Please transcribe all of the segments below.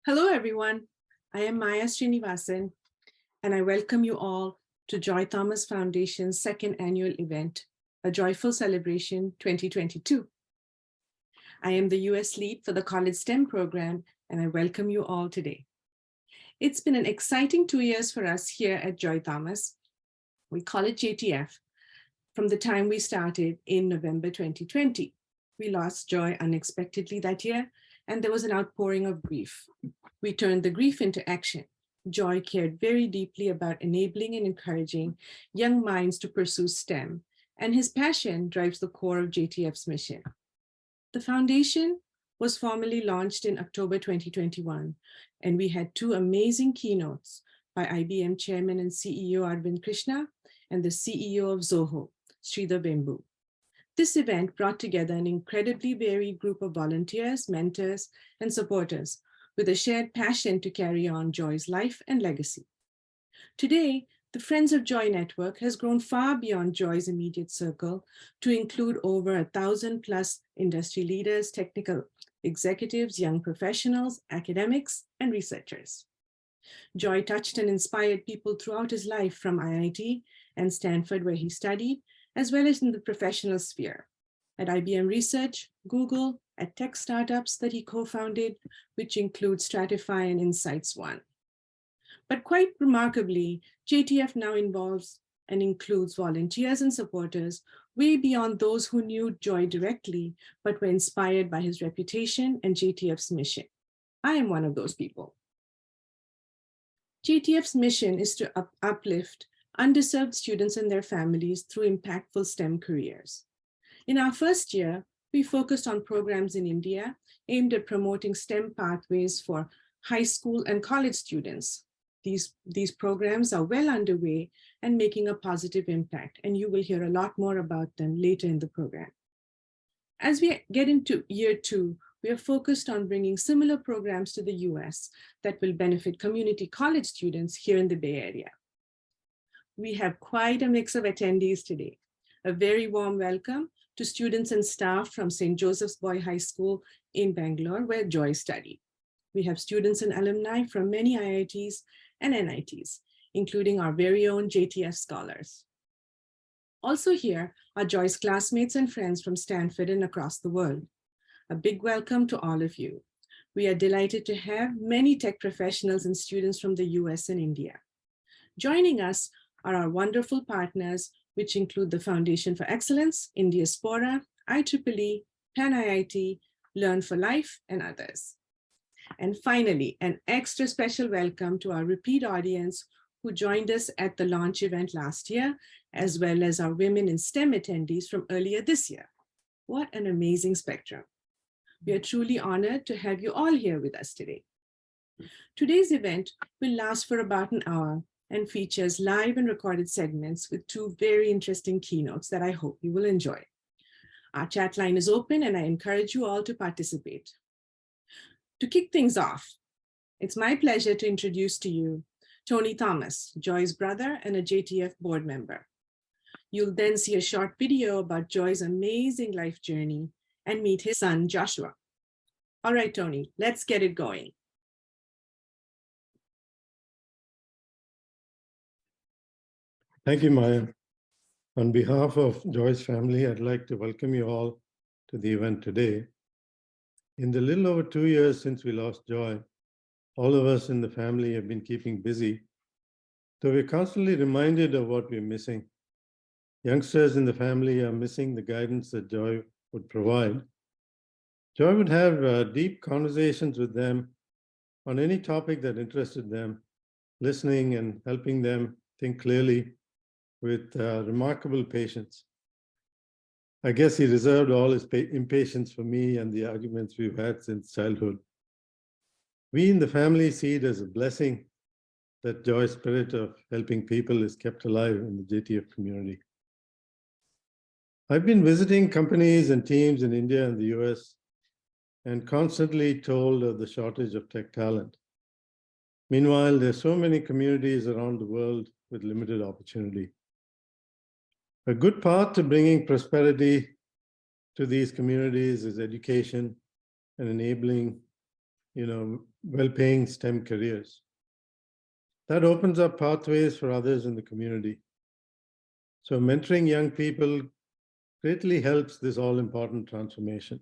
Hello, everyone. I am Maya Srinivasan, and I welcome you all to Joy Thomas Foundation's second annual event, A Joyful Celebration 2022. I am the US lead for the College STEM program, and I welcome you all today. It's been an exciting 2 years for us here at Joy Thomas. We call it JTF from the time we started in November 2020. We lost Joy unexpectedly that year, and there was an outpouring of grief. We turned the grief into action. Joy cared very deeply about enabling and encouraging young minds to pursue STEM, and his passion drives the core of JTF's mission. The foundation was formally launched in October 2021, and we had two amazing keynotes by IBM Chairman and CEO Arvind Krishna and the CEO of Zoho, Sridhar Vembu. This event brought together an incredibly varied group of volunteers, mentors, and supporters with a shared passion to carry on Joy's life and legacy. Today, the Friends of Joy network has grown far beyond Joy's immediate circle to include over 1,000 plus industry leaders, technical executives, young professionals, academics, and researchers. Joy touched and inspired people throughout his life from IIT and Stanford, where he studied, as well as in the professional sphere, at IBM Research, Google, at tech startups that he co-founded, which include Stratify and Insights One. But quite remarkably, JTF now involves and includes volunteers and supporters way beyond those who knew Joy directly, but were inspired by his reputation and JTF's mission. I am one of those people. JTF's mission is to uplift underserved students and their families through impactful STEM careers. In our first year, we focused on programs in India aimed at promoting STEM pathways for high school and college students. These programs are well underway and making a positive impact, and you will hear a lot more about them later in the program. As we get into year two, we are focused on bringing similar programs to the US that will benefit community college students here in the Bay Area. We have quite a mix of attendees today. A very warm welcome to students and staff from St. Joseph's Boy High School in Bangalore, where Joy studied. We have students and alumni from many IITs and NITs, including our very own JTF scholars. Also here are Joy's classmates and friends from Stanford and across the world. A big welcome to all of you. We are delighted to have many tech professionals and students from the US and India. Joining us are our wonderful partners, which include the Foundation for Excellence, Indiaspora, IEEE, Pan IIT, Learn for Life, and others. And finally, an extra special welcome to our repeat audience who joined us at the launch event last year, as well as our Women in STEM attendees from earlier this year. What an amazing spectrum. We are truly honored to have you all here with us today. Today's event will last for about an hour and features live and recorded segments with two very interesting keynotes that I hope you will enjoy. Our chat line is open and I encourage you all to participate. To kick things off, it's my pleasure to introduce to you Tony Thomas, Joy's brother and a JTF board member. You'll then see a short video about Joy's amazing life journey and meet his son, Joshua. All right, Tony, let's get it going. Thank you, Maya. On behalf of Joy's family, I'd like to welcome you all to the event today. In the little over 2 years since we lost Joy, all of us in the family have been keeping busy, so we're constantly reminded of what we're missing. Youngsters in the family are missing the guidance that Joy would provide. Joy would have deep conversations with them on any topic that interested them, listening and helping them think clearly with remarkable patience. I guess he reserved all his impatience for me and the arguments we've had since childhood. We in the family see it as a blessing that Joy's spirit of helping people is kept alive in the JTF community. I've been visiting companies and teams in India and the US and constantly told of the shortage of tech talent. Meanwhile, there's so many communities around the world with limited opportunity. A good path to bringing prosperity to these communities is education and enabling well-paying STEM careers. That opens up pathways for others in the community. So mentoring young people greatly helps this all-important transformation.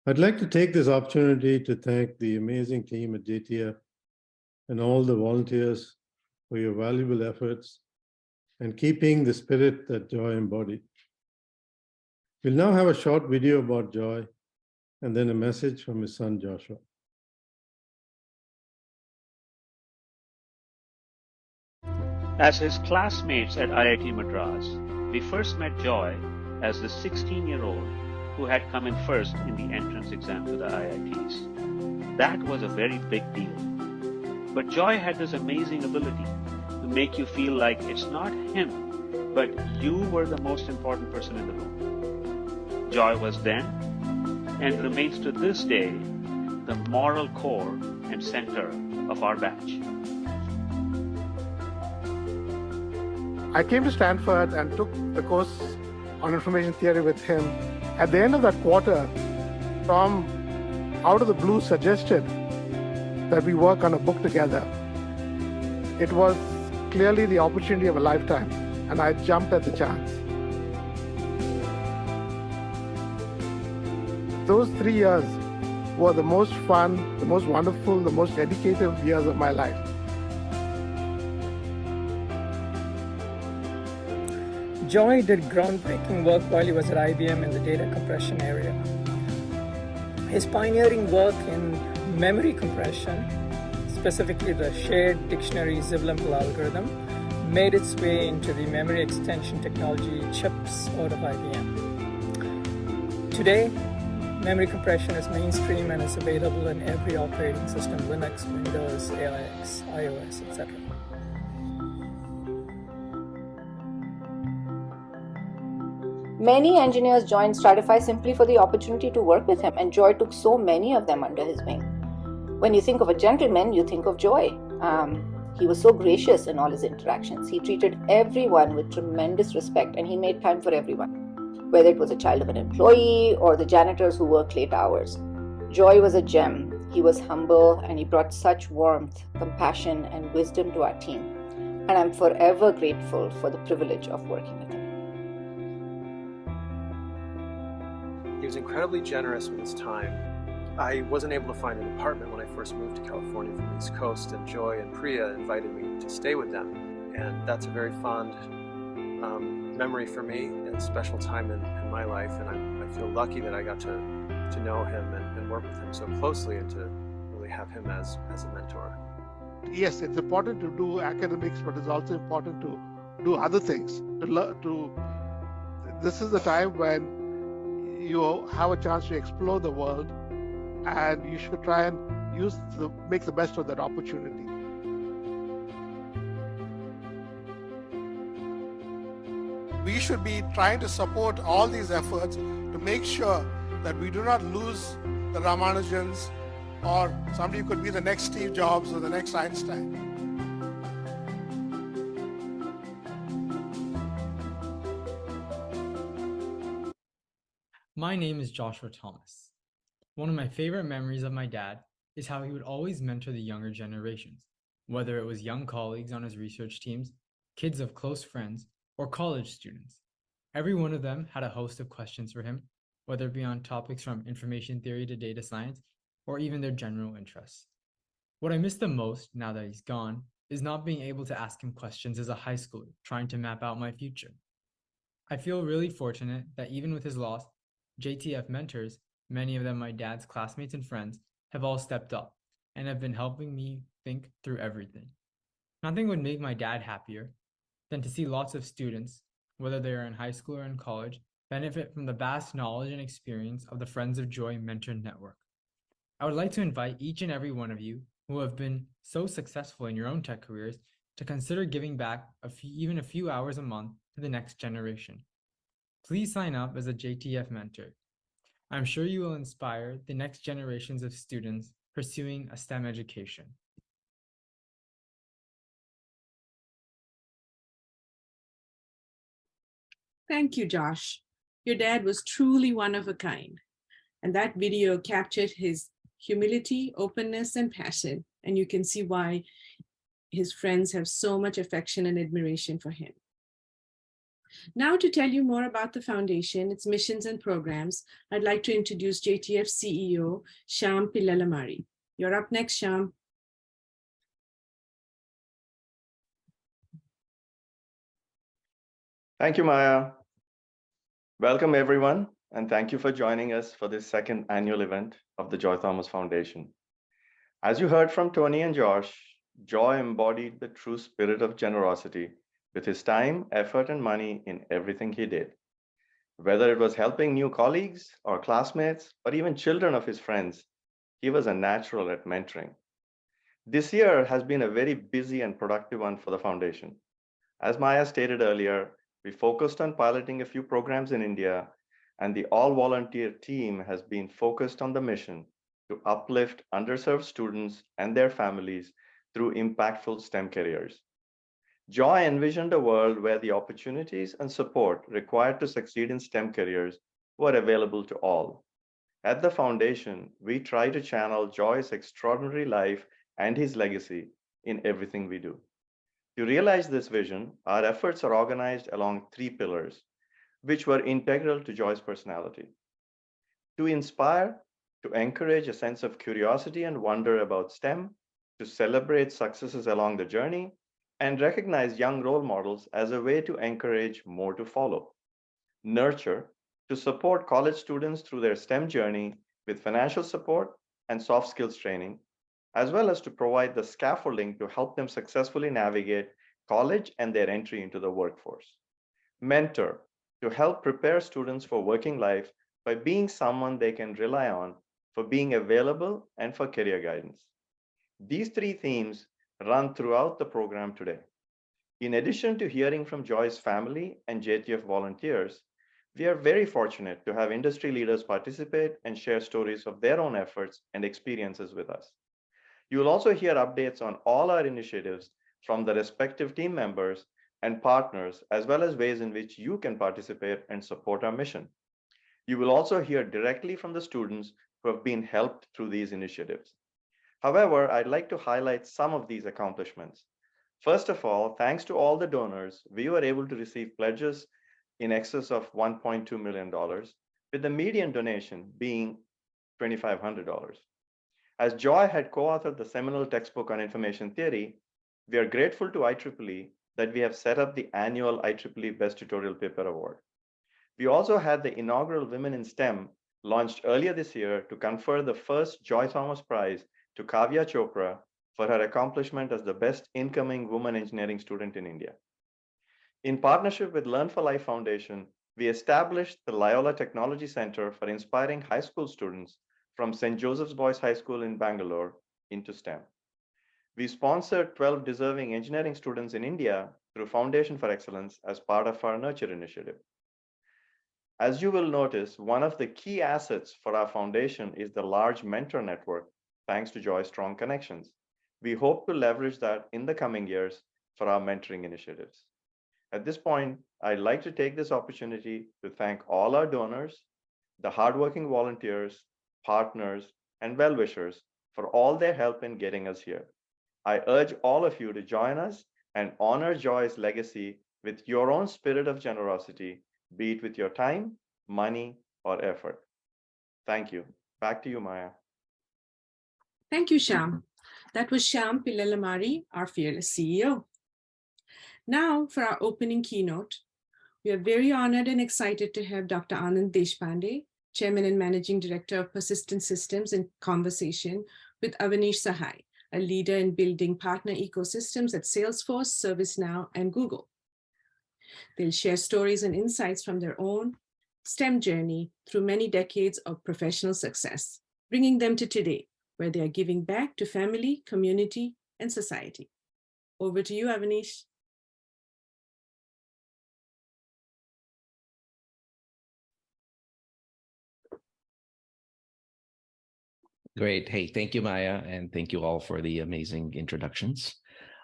I'd like to take this opportunity to thank the amazing team at JTF and all the volunteers for your valuable efforts and keeping the spirit that Joy embodied. We'll now have a short video about Joy and then a message from his son, Joshua. As his classmates at IIT Madras, we first met Joy as the 16-year-old who had come in first in the entrance exam to the IITs. That was a very big deal. But Joy had this amazing ability to make you feel like it's not him, but you were the most important person in the room. Joy was then, and remains to this day, the moral core and center of our batch. I came to Stanford and took the course on information theory with him. At the end of that quarter, Tom, out of the blue, suggested that we work on a book together. It was clearly the opportunity of a lifetime, and I jumped at the chance. Those 3 years were the most fun, the most wonderful, the most educative years of my life. Joy did groundbreaking work while he was at IBM in the data compression area. His pioneering work in memory compression, specifically the shared dictionary Ziv-Level algorithm, made its way into the memory extension technology chips out of IBM. Today, memory compression is mainstream and is available in every operating system: Linux, Windows, AIX, iOS, etc. Many engineers joined Stratify simply for the opportunity to work with him, and Joy took so many of them under his wing. When you think of a gentleman, you think of Joy. He was so gracious in all his interactions. He treated everyone with tremendous respect, and he made time for everyone, whether it was a child of an employee or the janitors who worked late hours. Joy was a gem. He was humble, and he brought such warmth, compassion, and wisdom to our team. And I'm forever grateful for the privilege of working with him. He was incredibly generous with his time. I wasn't able to find an apartment when I first moved to California from the East Coast, and Joy and Priya invited me to stay with them. And that's a very fond memory for me and a special time in my life. And I feel lucky that I got to know him and work with him so closely and to really have him as a mentor. Yes, it's important to do academics, but it's also important to do other things. This is the time when you have a chance to explore the world, and you should try and make the best of that opportunity. We should be trying to support all these efforts to make sure that we do not lose the Ramanujans or somebody who could be the next Steve Jobs or the next Einstein. My name is Joshua Thomas. One of my favorite memories of my dad is how he would always mentor the younger generations, whether it was young colleagues on his research teams, kids of close friends, or college students. Every one of them had a host of questions for him, whether it be on topics from information theory to data science, or even their general interests. What I miss the most now that he's gone is not being able to ask him questions as a high schooler trying to map out my future. I feel really fortunate that even with his loss, JTF mentors, many of them my dad's classmates and friends, have all stepped up and have been helping me think through everything. Nothing would make my dad happier than to see lots of students, whether they are in high school or in college, benefit from the vast knowledge and experience of the Friends of Joy Mentor Network. I would like to invite each and every one of you who have been so successful in your own tech careers to consider giving back even a few hours a month to the next generation. Please sign up as a JTF mentor. I'm sure you will inspire the next generations of students pursuing a STEM education. Thank you, Josh. Your dad was truly one of a kind, and that video captured his humility, openness, and passion. And you can see why his friends have so much affection and admiration for him. Now, to tell you more about the foundation, its missions and programs, I'd like to introduce JTF CEO, Shyam Pillalamari. You're up next, Shyam. Thank you, Maya. Welcome, everyone, and thank you for joining us for this second annual event of the Joy Thomas Foundation. As you heard from Tony and Josh, Joy embodied the true spirit of generosity with his time, effort, and money in everything he did. Whether it was helping new colleagues or classmates or even children of his friends, he was a natural at mentoring. This year has been a very busy and productive one for the foundation. As Maya stated earlier, we focused on piloting a few programs in India, and the all-volunteer team has been focused on the mission to uplift underserved students and their families through impactful STEM careers. Joy envisioned a world where the opportunities and support required to succeed in STEM careers were available to all. At the foundation, we try to channel Joy's extraordinary life and his legacy in everything we do. To realize this vision, our efforts are organized along 3 pillars, which were integral to Joy's personality. To inspire, to encourage a sense of curiosity and wonder about STEM, to celebrate successes along the journey, and recognize young role models as a way to encourage more to follow. Nurture, to support college students through their STEM journey with financial support and soft skills training, as well as to provide the scaffolding to help them successfully navigate college and their entry into the workforce. Mentor, to help prepare students for working life by being someone they can rely on for being available and for career guidance. These 3 themes run throughout the program today. In addition to hearing from Joy's family and JTF volunteers, we are very fortunate to have industry leaders participate and share stories of their own efforts and experiences with us. You will also hear updates on all our initiatives from the respective team members and partners, as well as ways in which you can participate and support our mission. You will also hear directly from the students who have been helped through these initiatives. However, I'd like to highlight some of these accomplishments. First of all, thanks to all the donors, we were able to receive pledges in excess of $1.2 million, with the median donation being $2,500. As Joy had co-authored the seminal textbook on information theory, we are grateful to IEEE that we have set up the annual IEEE Best Tutorial Paper Award. We also had the inaugural Women in STEM launched earlier this year to confer the first Joy Thomas Prize to Kavya Chopra for her accomplishment as the best incoming woman engineering student in India. In partnership with Learn for Life Foundation, we established the Loyola Technology Center for inspiring high school students from St. Joseph's Boys High School in Bangalore into STEM. We sponsored 12 deserving engineering students in India through Foundation for Excellence as part of our Nurture initiative. As you will notice, one of the key assets for our foundation is the large mentor network, thanks to Joy's strong connections. We hope to leverage that in the coming years for our mentoring initiatives. At this point, I'd like to take this opportunity to thank all our donors, the hardworking volunteers, partners, and well-wishers for all their help in getting us here. I urge all of you to join us and honor Joy's legacy with your own spirit of generosity, be it with your time, money, or effort. Thank you. Back to you, Maya. Thank you, Shyam. That was Shyam Pillalamari, our fearless CEO. Now for our opening keynote. We are very honored and excited to have Dr. Anand Deshpande, Chairman and Managing Director of Persistent Systems, in conversation with Avanish Sahai, a leader in building partner ecosystems at Salesforce, ServiceNow, and Google. They'll share stories and insights from their own STEM journey through many decades of professional success, bringing them to today, where they are giving back to family, community, and society. Over to you, Avanish. Great. Hey, thank you, Maya, and thank you all for the amazing introductions.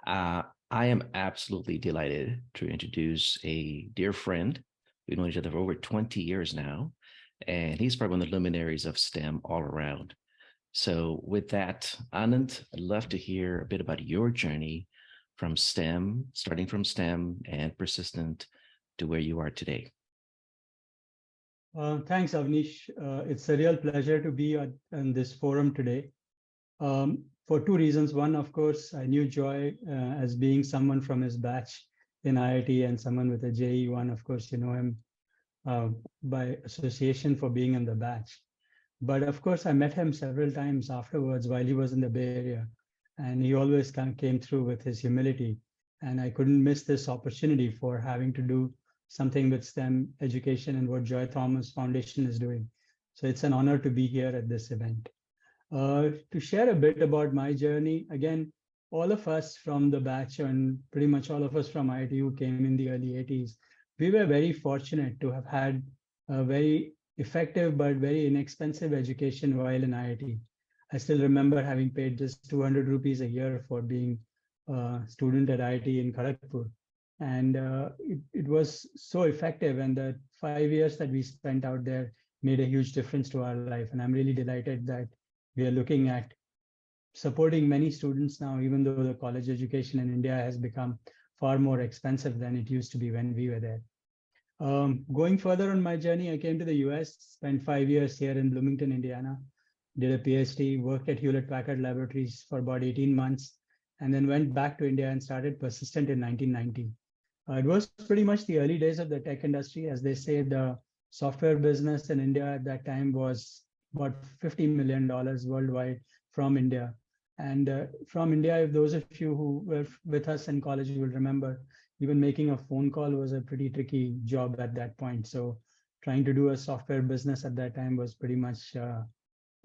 I am absolutely delighted to introduce a dear friend. We've known each other for over 20 years now, and he's probably one of the luminaries of STEM all around. So with that, Anand, I'd love to hear a bit about your journey from STEM, starting from STEM and persistent to where you are today. Thanks, Avnish. It's a real pleasure to be on this forum today. For two reasons. One, of course, I knew Joy as being someone from his batch in IIT and someone with a JE1. Of course, you know him by association for being in the batch. But of course, I met him several times afterwards while he was in the Bay Area. And he always kind of came through with his humility. And I couldn't miss this opportunity for having to do something with STEM education and what Joy Thomas Foundation is doing. So it's an honor to be here at this event. To share a bit about my journey, again, all of us from the batch and pretty much all of us from IIT who came in the early 80s, we were very fortunate to have had a very effective but very inexpensive education while in IIT. I still remember having paid just 200 rupees a year for being a student at IIT in Kharagpur. And it was so effective, and the 5 years that we spent out there made a huge difference to our life. And I'm really delighted that we are looking at supporting many students now, even though the college education in India has become far more expensive than it used to be when we were there. Going further on my journey, I came to the US, spent 5 years here in Bloomington, Indiana, did a PhD, worked at Hewlett-Packard Laboratories for about 18 months, and then went back to India and started Persistent in 1990. It was pretty much the early days of the tech industry. As they say, the software business in India at that time was about $50 million worldwide from India. And from India, if those of you who were with us in college will remember, even making a phone call was a pretty tricky job at that point. So trying to do a software business at that time was pretty much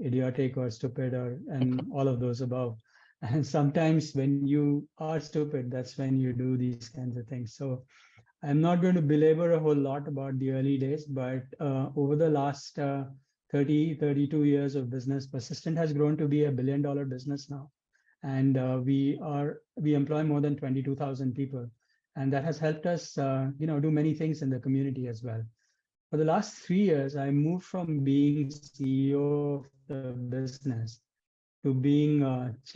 idiotic or stupid and all of those above. And sometimes when you are stupid, that's when you do these kinds of things. So I'm not going to belabor a whole lot about the early days, but over the last 32 years of business, Persistent has grown to be $1 billion business now. And we employ more than 22,000 people. And that has helped us do many things in the community as well. For the last 3 years, I moved from being CEO of the business to being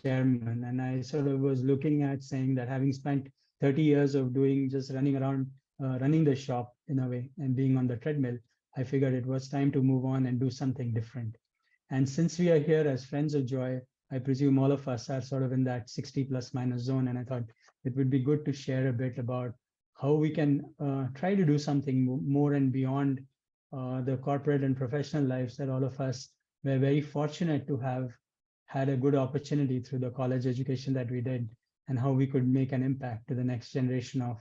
chairman. And I sort of was looking at saying that having spent 30 years of just running around, running the shop in a way and being on the treadmill, I figured it was time to move on and do something different. And since we are here as friends of Joy, I presume all of us are sort of in that 60 plus minus zone. And I thought it would be good to share a bit about how we can try to do something more and beyond the corporate and professional lives that all of us were very fortunate to have had a good opportunity through the college education that we did, and how we could make an impact to the next generation of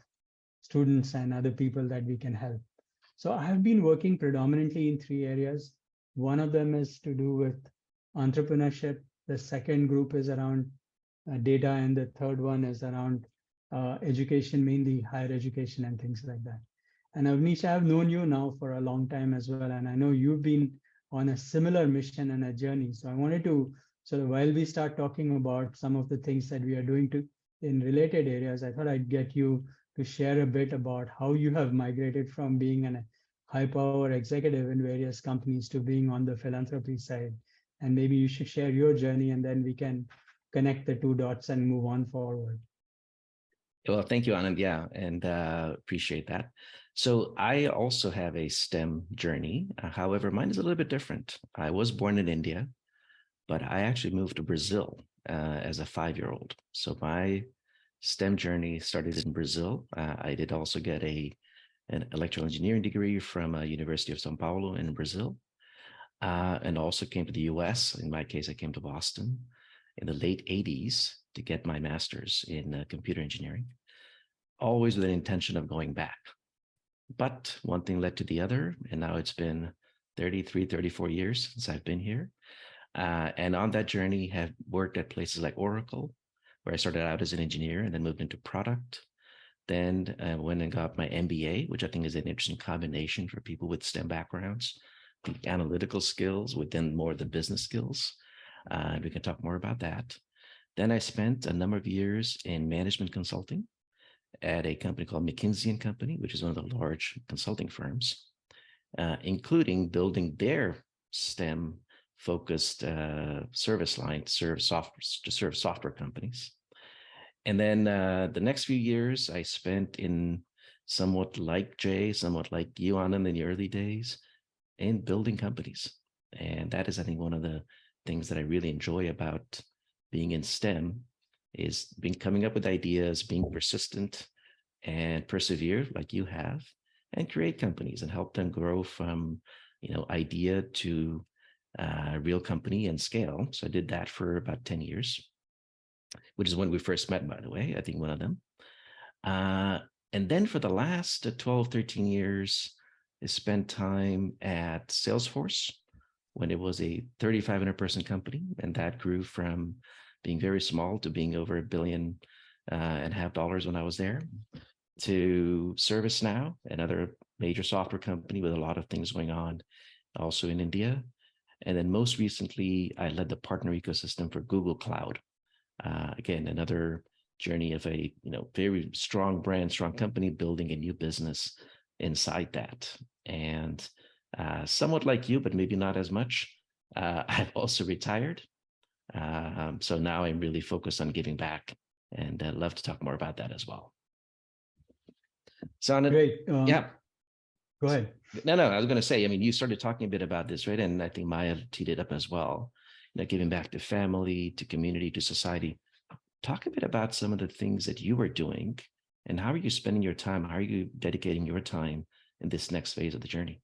students and other people that we can help. So I have been working predominantly in 3 areas. One of them is to do with entrepreneurship. The second group is around data, and the third one is around education, mainly higher education and things like that. And Avnish, I've known you now for a long time as well, and I know you've been on a similar mission and a journey. So I wanted to sort of, while we start talking about some of the things that we are doing in related areas, I thought I'd get you to share a bit about how you have migrated from being a high power executive in various companies to being on the philanthropy side. And maybe you should share your journey, and then we can connect the 2 dots and move on forward. Well, thank you, Anand. Yeah, and appreciate that. So I also have a STEM journey. However, mine is a little bit different. I was born in India, but I actually moved to Brazil as a 5-year-old. So my STEM journey started in Brazil. I did also get an electrical engineering degree from University of São Paulo in Brazil, and also came to the US. In my case, I came to Boston in the late 80s to get my master's in computer engineering, always with an intention of going back. But one thing led to the other, and now it's been 33, 34 years since I've been here. And on that journey, have worked at places like Oracle, where I started out as an engineer and then moved into product. Then went and got my MBA, which I think is an interesting combination for people with STEM backgrounds, the analytical skills within more the business skills. We can talk more about that. Then I spent a number of years in management consulting at a company called McKinsey & Company, which is one of the large consulting firms, including building their STEM focused service line to serve software companies. And then the next few years I spent in somewhat like Jay, somewhat like you, Anand, in the early days, in building companies. And that is, I think, one of the things that I really enjoy about being in STEM is coming up with ideas, being persistent and persevere like you have, and create companies and help them grow from, idea to real company and scale. So I did that for about 10 years, which is when we first met, by the way, I think one of them. And then for the last 12, 13 years, I spent time at Salesforce when it was a 3,500 person company. And that grew from being very small to being over $1.5 billion when I was there, to ServiceNow, another major software company with a lot of things going on also in India. And then most recently, I led the partner ecosystem for Google Cloud. Again, another journey of a very strong brand, strong company, building a new business inside that. And somewhat like you, but maybe not as much, I've also retired. So now I'm really focused on giving back, and I'd love to talk more about that as well. So Anand, Great. Yeah. Go ahead. No, I was going to say, you started talking a bit about this, right? And I think Maya teed it up as well, giving back to family, to community, to society. Talk a bit about some of the things that you are doing and how are you spending your time? How are you dedicating your time in this next phase of the journey?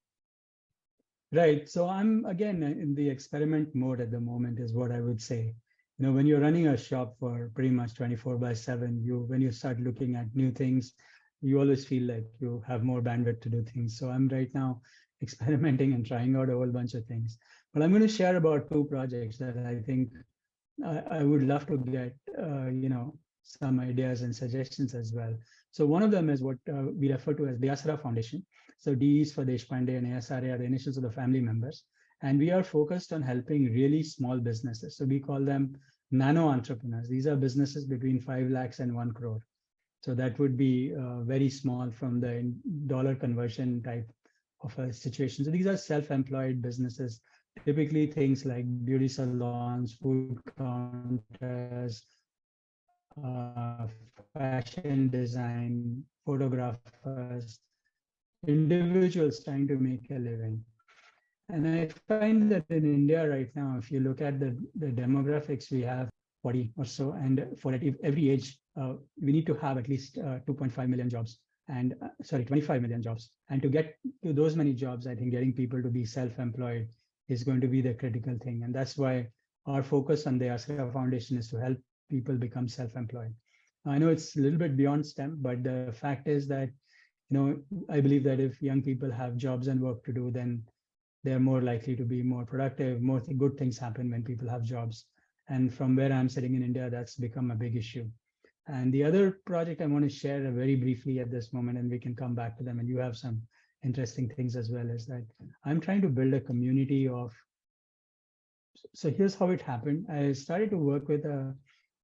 Right. So I'm, again, in the experiment mode at the moment is what I would say. When you're running a shop for pretty much 24/7, when you start looking at new things, you always feel like you have more bandwidth to do things. So I'm right now experimenting and trying out a whole bunch of things. But I'm going to share about 2 projects that I think I would love to get, some ideas and suggestions as well. So one of them is what we refer to as the Asara Foundation. So D is for Deshpande and ASRA are the initials of the family members. And we are focused on helping really small businesses. So we call them nano entrepreneurs. These are businesses between 5 lakhs and 1 crore. So that would be very small from the dollar conversion type of a situation. So these are self-employed businesses, typically things like beauty salons, food counters, fashion design, photographers, individuals trying to make a living. And I find that in India right now, if you look at the demographics, we have 40 or so, and for every age, we need to have at least 2.5 million jobs, and 25 million jobs. And to get to those many jobs, I think getting people to be self-employed is going to be the critical thing. And that's why our focus on the Asra Foundation is to help people become self-employed. I know it's a little bit beyond STEM, but the fact is that, I believe that if young people have jobs and work to do, then they're more likely to be more productive, more good things happen when people have jobs. And from where I'm sitting in India, that's become a big issue. And the other project I want to share very briefly at this moment, and we can come back to them, and you have some interesting things as well, is that I'm trying to build a community of. So here's how it happened. I started to work with a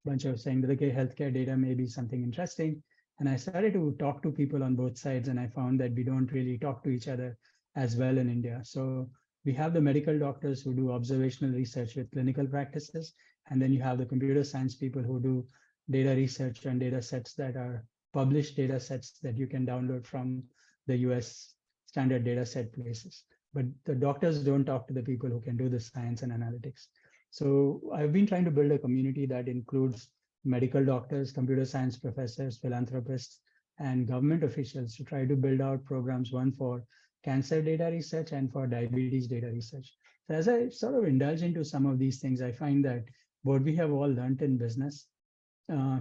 bunch of saying that, okay, healthcare data may be something interesting. And I started to talk to people on both sides, and I found that we don't really talk to each other as well in India. So we have the medical doctors who do observational research with clinical practices. And then you have the computer science people who do data research and data sets that are published data sets that you can download from the US standard data set places. But the doctors don't talk to the people who can do the science and analytics. So I've been trying to build a community that includes medical doctors, computer science professors, philanthropists, and government officials to try to build out programs, one for cancer data research and for diabetes data research. So as I sort of indulge into some of these things, I find that what we have all learned in business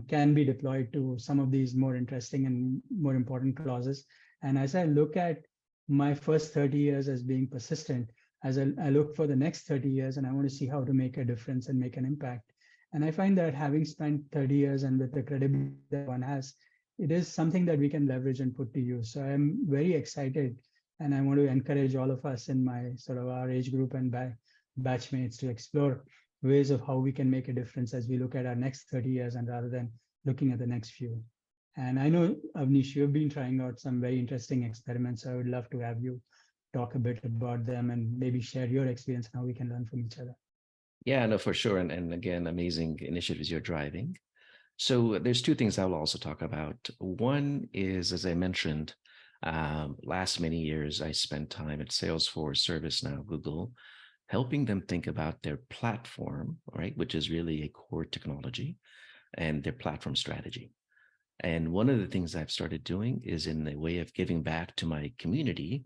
can be deployed to some of these more interesting and more important clauses. And as I look at my first 30 years as being persistent, as I look for the next 30 years, and I want to see how to make a difference and make an impact. And I find that having spent 30 years and with the credibility that one has, it is something that we can leverage and put to use. So I'm very excited, and I want to encourage all of us in my sort of our age group and batchmates to explore ways of how we can make a difference as we look at our next 30 years and rather than looking at the next few. And I know, Avnish, you've been trying out some very interesting experiments. So I would love to have you talk a bit about them and maybe share your experience and how we can learn from each other. Yeah, no, for sure. And again, amazing initiatives you're driving. So there's two things I'll also talk about. One is, as I mentioned, last many years, I spent time at Salesforce, ServiceNow, Google, helping them think about their platform, right, which is really a core technology, and their platform strategy. And one of the things I've started doing is in the way of giving back to my community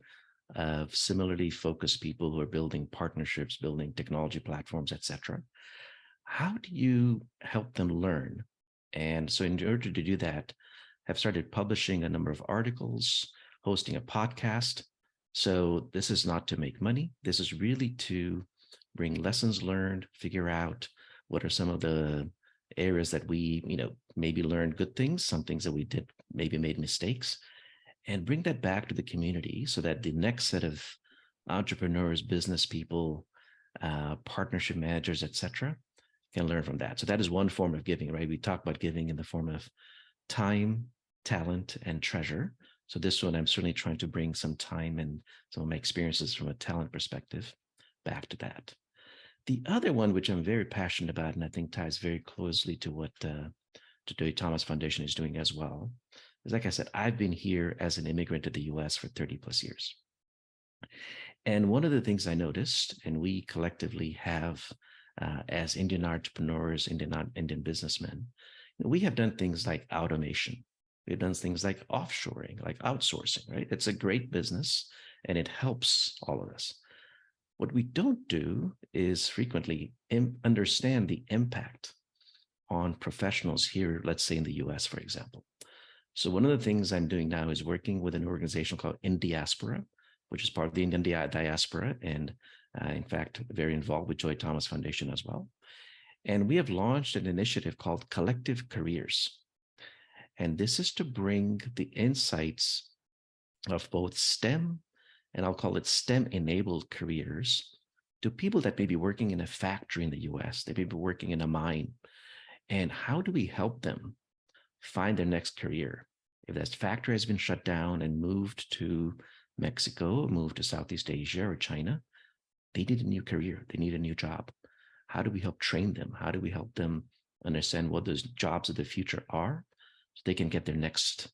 of similarly focused people who are building partnerships, building technology platforms, et cetera. How do you help them learn? And so in order to do that, I've started publishing a number of articles, hosting a podcast. So this is not to make money. This is really to bring lessons learned, figure out what are some of the areas that we, maybe learned good things, some things that we did, maybe made mistakes, and bring that back to the community so that the next set of entrepreneurs, business people, partnership managers, et cetera, can learn from that. So that is one form of giving, right? We talk about giving in the form of time, talent, and treasure. So this one, I'm certainly trying to bring some time and some of my experiences from a talent perspective back to that. The other one, which I'm very passionate about, and I think ties very closely to what the Joy Thomas Foundation is doing as well, is, like I said, I've been here as an immigrant to the US for 30 plus years. And one of the things I noticed, and we collectively have as Indian entrepreneurs, Indian businessmen, we have done things like automation. We've done things like offshoring, like outsourcing, right? It's a great business and it helps all of us. What we don't do is frequently understand the impact on professionals here, let's say in the US, for example. So one of the things I'm doing now is working with an organization called Indiaspora, which is part of the Indian diaspora, and in fact, very involved with Joy Thomas Foundation as well. And we have launched an initiative called Collective Careers. And this is to bring the insights of both STEM, and I'll call it STEM-enabled careers, to people that may be working in a factory in the US, they may be working in a mine. And how do we help them find their next career? If that factory has been shut down and moved to Mexico, moved to Southeast Asia or China, they need a new career. They need a new job. How do we help train them? How do we help them understand what those jobs of the future are so they can get the next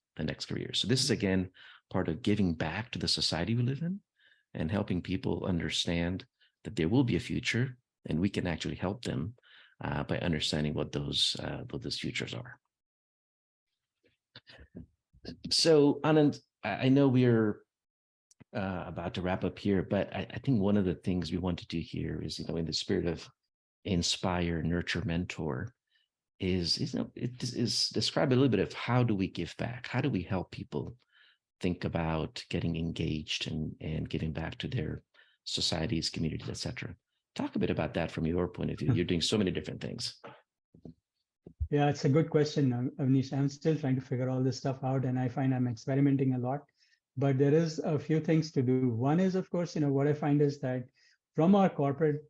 career? So this is, again, part of giving back to the society we live in and helping people understand that there will be a future and we can actually help them by understanding what those futures are. So Anand, I know we're about to wrap up here, but I think one of the things we want to do here is, in the spirit of inspire, nurture, mentor, is describe a little bit of how do we give back? How do we help people think about getting engaged and giving back to their societies, communities, et cetera? Talk a bit about that from your point of view. You're doing so many different things. Yeah, it's a good question, Avnish. I'm still trying to figure all this stuff out, and I find I'm experimenting a lot. But there is a few things to do. One is, of course, what I find is that from our corporate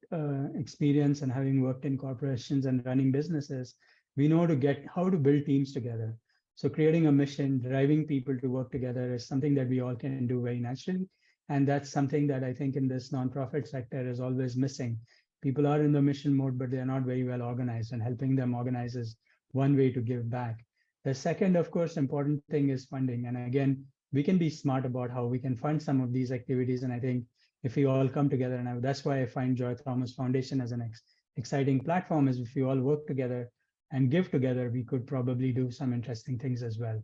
experience and having worked in corporations and running businesses, we know how to build teams together. So creating a mission, driving people to work together is something that we all can do very naturally. And that's something that I think in this nonprofit sector is always missing. People are in the mission mode, but they're not very well organized, and helping them organize is one way to give back. The second, of course, important thing is funding. And again, we can be smart about how we can fund some of these activities. And I think if we all come together, and that's why I find Joy Thomas Foundation as an exciting platform, is if we all work together and give together, we could probably do some interesting things as well.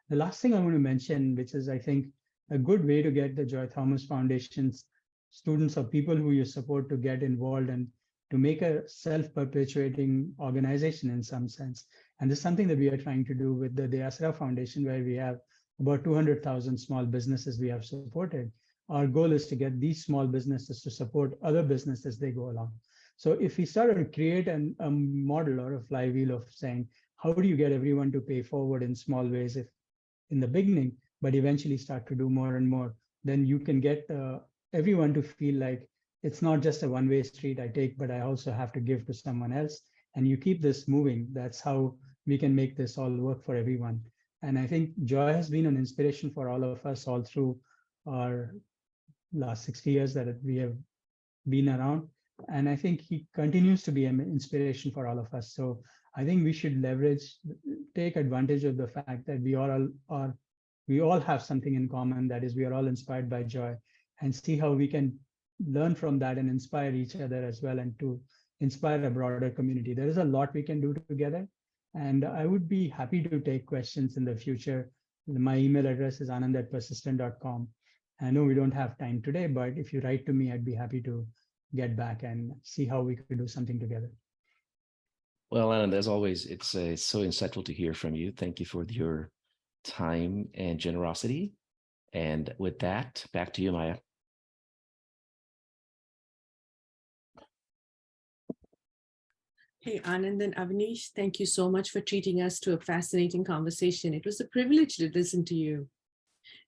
The last thing I want to mention, which is, I think, a good way to get the Joy Thomas Foundation's students or people who you support to get involved and to make a self-perpetuating organization in some sense. And this is something that we are trying to do with the Diasara Foundation, where we have about 200,000 small businesses we have supported. Our goal is to get these small businesses to support other businesses as they go along. So if we started to create a model or a flywheel of saying, how do you get everyone to pay forward in small ways if in the beginning, but eventually start to do more and more, then you can get everyone to feel like it's not just a one-way street I take, but I also have to give to someone else. And you keep this moving. That's how we can make this all work for everyone. And I think Joy has been an inspiration for all of us all through our last 60 years that we have been around. And I think he continues to be an inspiration for all of us. So I think we should take advantage of the fact that we all have something in common. That is, we are all inspired by joy, and see how we can learn from that and inspire each other as well, and to inspire a broader community. There is a lot we can do together. And I would be happy to take questions in the future. My email address is anand@persistent.com. I know we don't have time today, but if you write to me, I'd be happy to get back and see how we could do something together. Well, Anand, as always, it's so insightful to hear from you. Thank you for your time and generosity. And with that, back to you, Maya. Hey, Anand and Avnish, thank you so much for treating us to a fascinating conversation. It was a privilege to listen to you.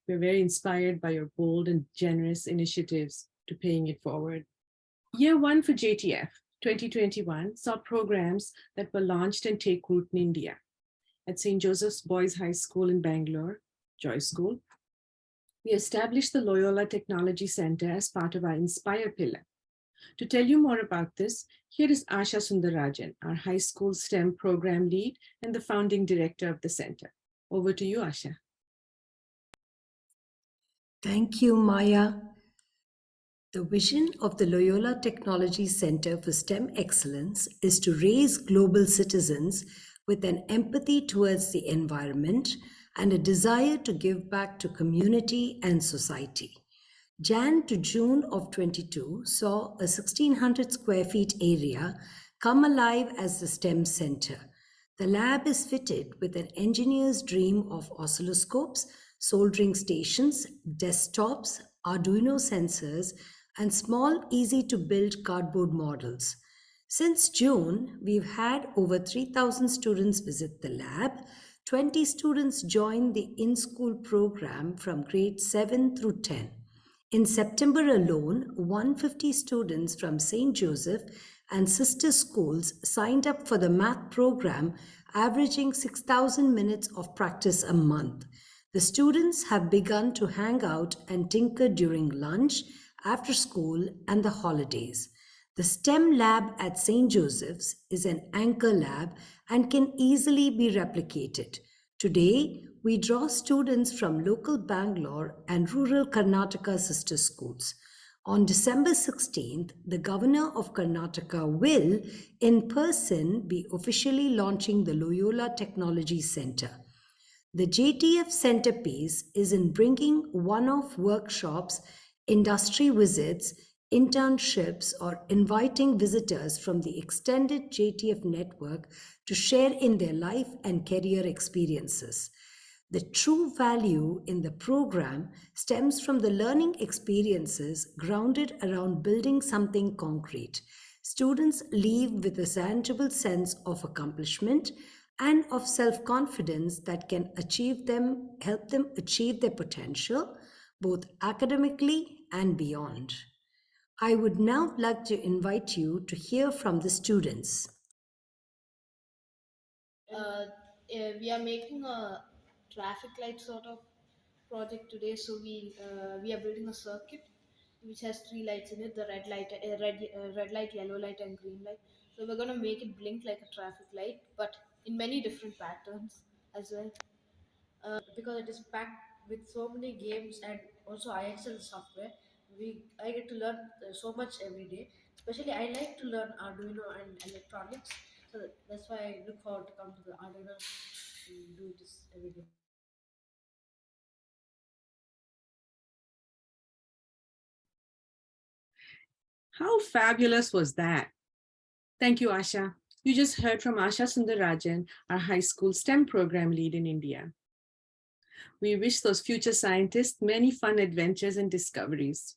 We're very inspired by your bold and generous initiatives to paying it forward. Year one for JTF 2021 saw programs that were launched and take root in India. At St. Joseph's Boys High School in Bangalore, Joy School, we established the Loyola Technology Center as part of our Inspire pillar. To tell you more about this, here is Asha Sundarajan, our high school STEM program lead and the founding director of the center. Over to you, Asha. Thank you, Maya. The vision of the Loyola Technology Center for STEM Excellence is to raise global citizens with an empathy towards the environment and a desire to give back to community and society. Jan to June of 22 saw a 1,600 square feet area come alive as the STEM Center. The lab is fitted with an engineer's dream of oscilloscopes, soldering stations, desktops, Arduino sensors, and small, easy-to-build cardboard models. Since June, we've had over 3,000 students visit the lab. 20 students joined the in-school program from grade 7 through 10. In September alone, 150 students from St. Joseph and sister schools signed up for the math program, averaging 6,000 minutes of practice a month. The students have begun to hang out and tinker during lunch, after school, and the holidays. The STEM lab at St. Joseph's is an anchor lab and can easily be replicated. Today, we draw students from local Bangalore and rural Karnataka sister schools. On December 16th, the Governor of Karnataka will, in person, be officially launching the Loyola Technology Center. The JTF centerpiece is in bringing one-off workshops, industry visits, internships, or inviting visitors from the extended JTF network to share in their life and career experiences. The true value in the program stems from the learning experiences grounded around building something concrete. Students leave with a tangible sense of accomplishment and of self-confidence that can help them achieve their potential, both academically and beyond. I would now like to invite you to hear from the students. We are making a traffic light sort of project today. So we are building a circuit which has 3 lights in it: the red light, red light, yellow light, and green light. So we're gonna make it blink like a traffic light, but in many different patterns as well. Because it is packed with so many games and also IXL software, I get to learn so much every day. Especially, I like to learn Arduino and electronics, so that's why I look forward to come to the Arduino and do this every day. How fabulous was that? Thank you, Asha. You just heard from Asha Sundarajan, our high school STEM program lead in India. We wish those future scientists many fun adventures and discoveries.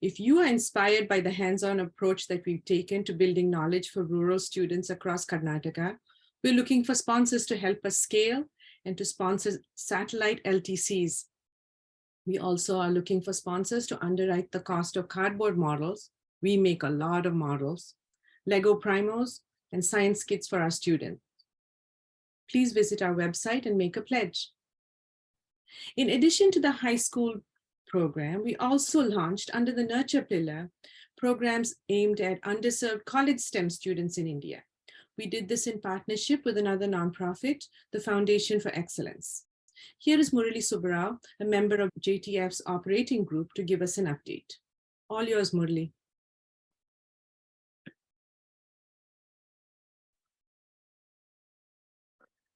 If you are inspired by the hands-on approach that we've taken to building knowledge for rural students across Karnataka, we're looking for sponsors to help us scale and to sponsor satellite LTCs. We also are looking for sponsors to underwrite the cost of cardboard models. We make a lot of models, Lego Primos, and science kits for our students. Please visit our website and make a pledge. In addition to the high school program, we also launched under the Nurture pillar programs aimed at underserved college STEM students in India. We did this in partnership with another nonprofit, the Foundation for Excellence. Here is Murali Subbarao, a member of JTF's operating group, to give us an update. All yours, Murali.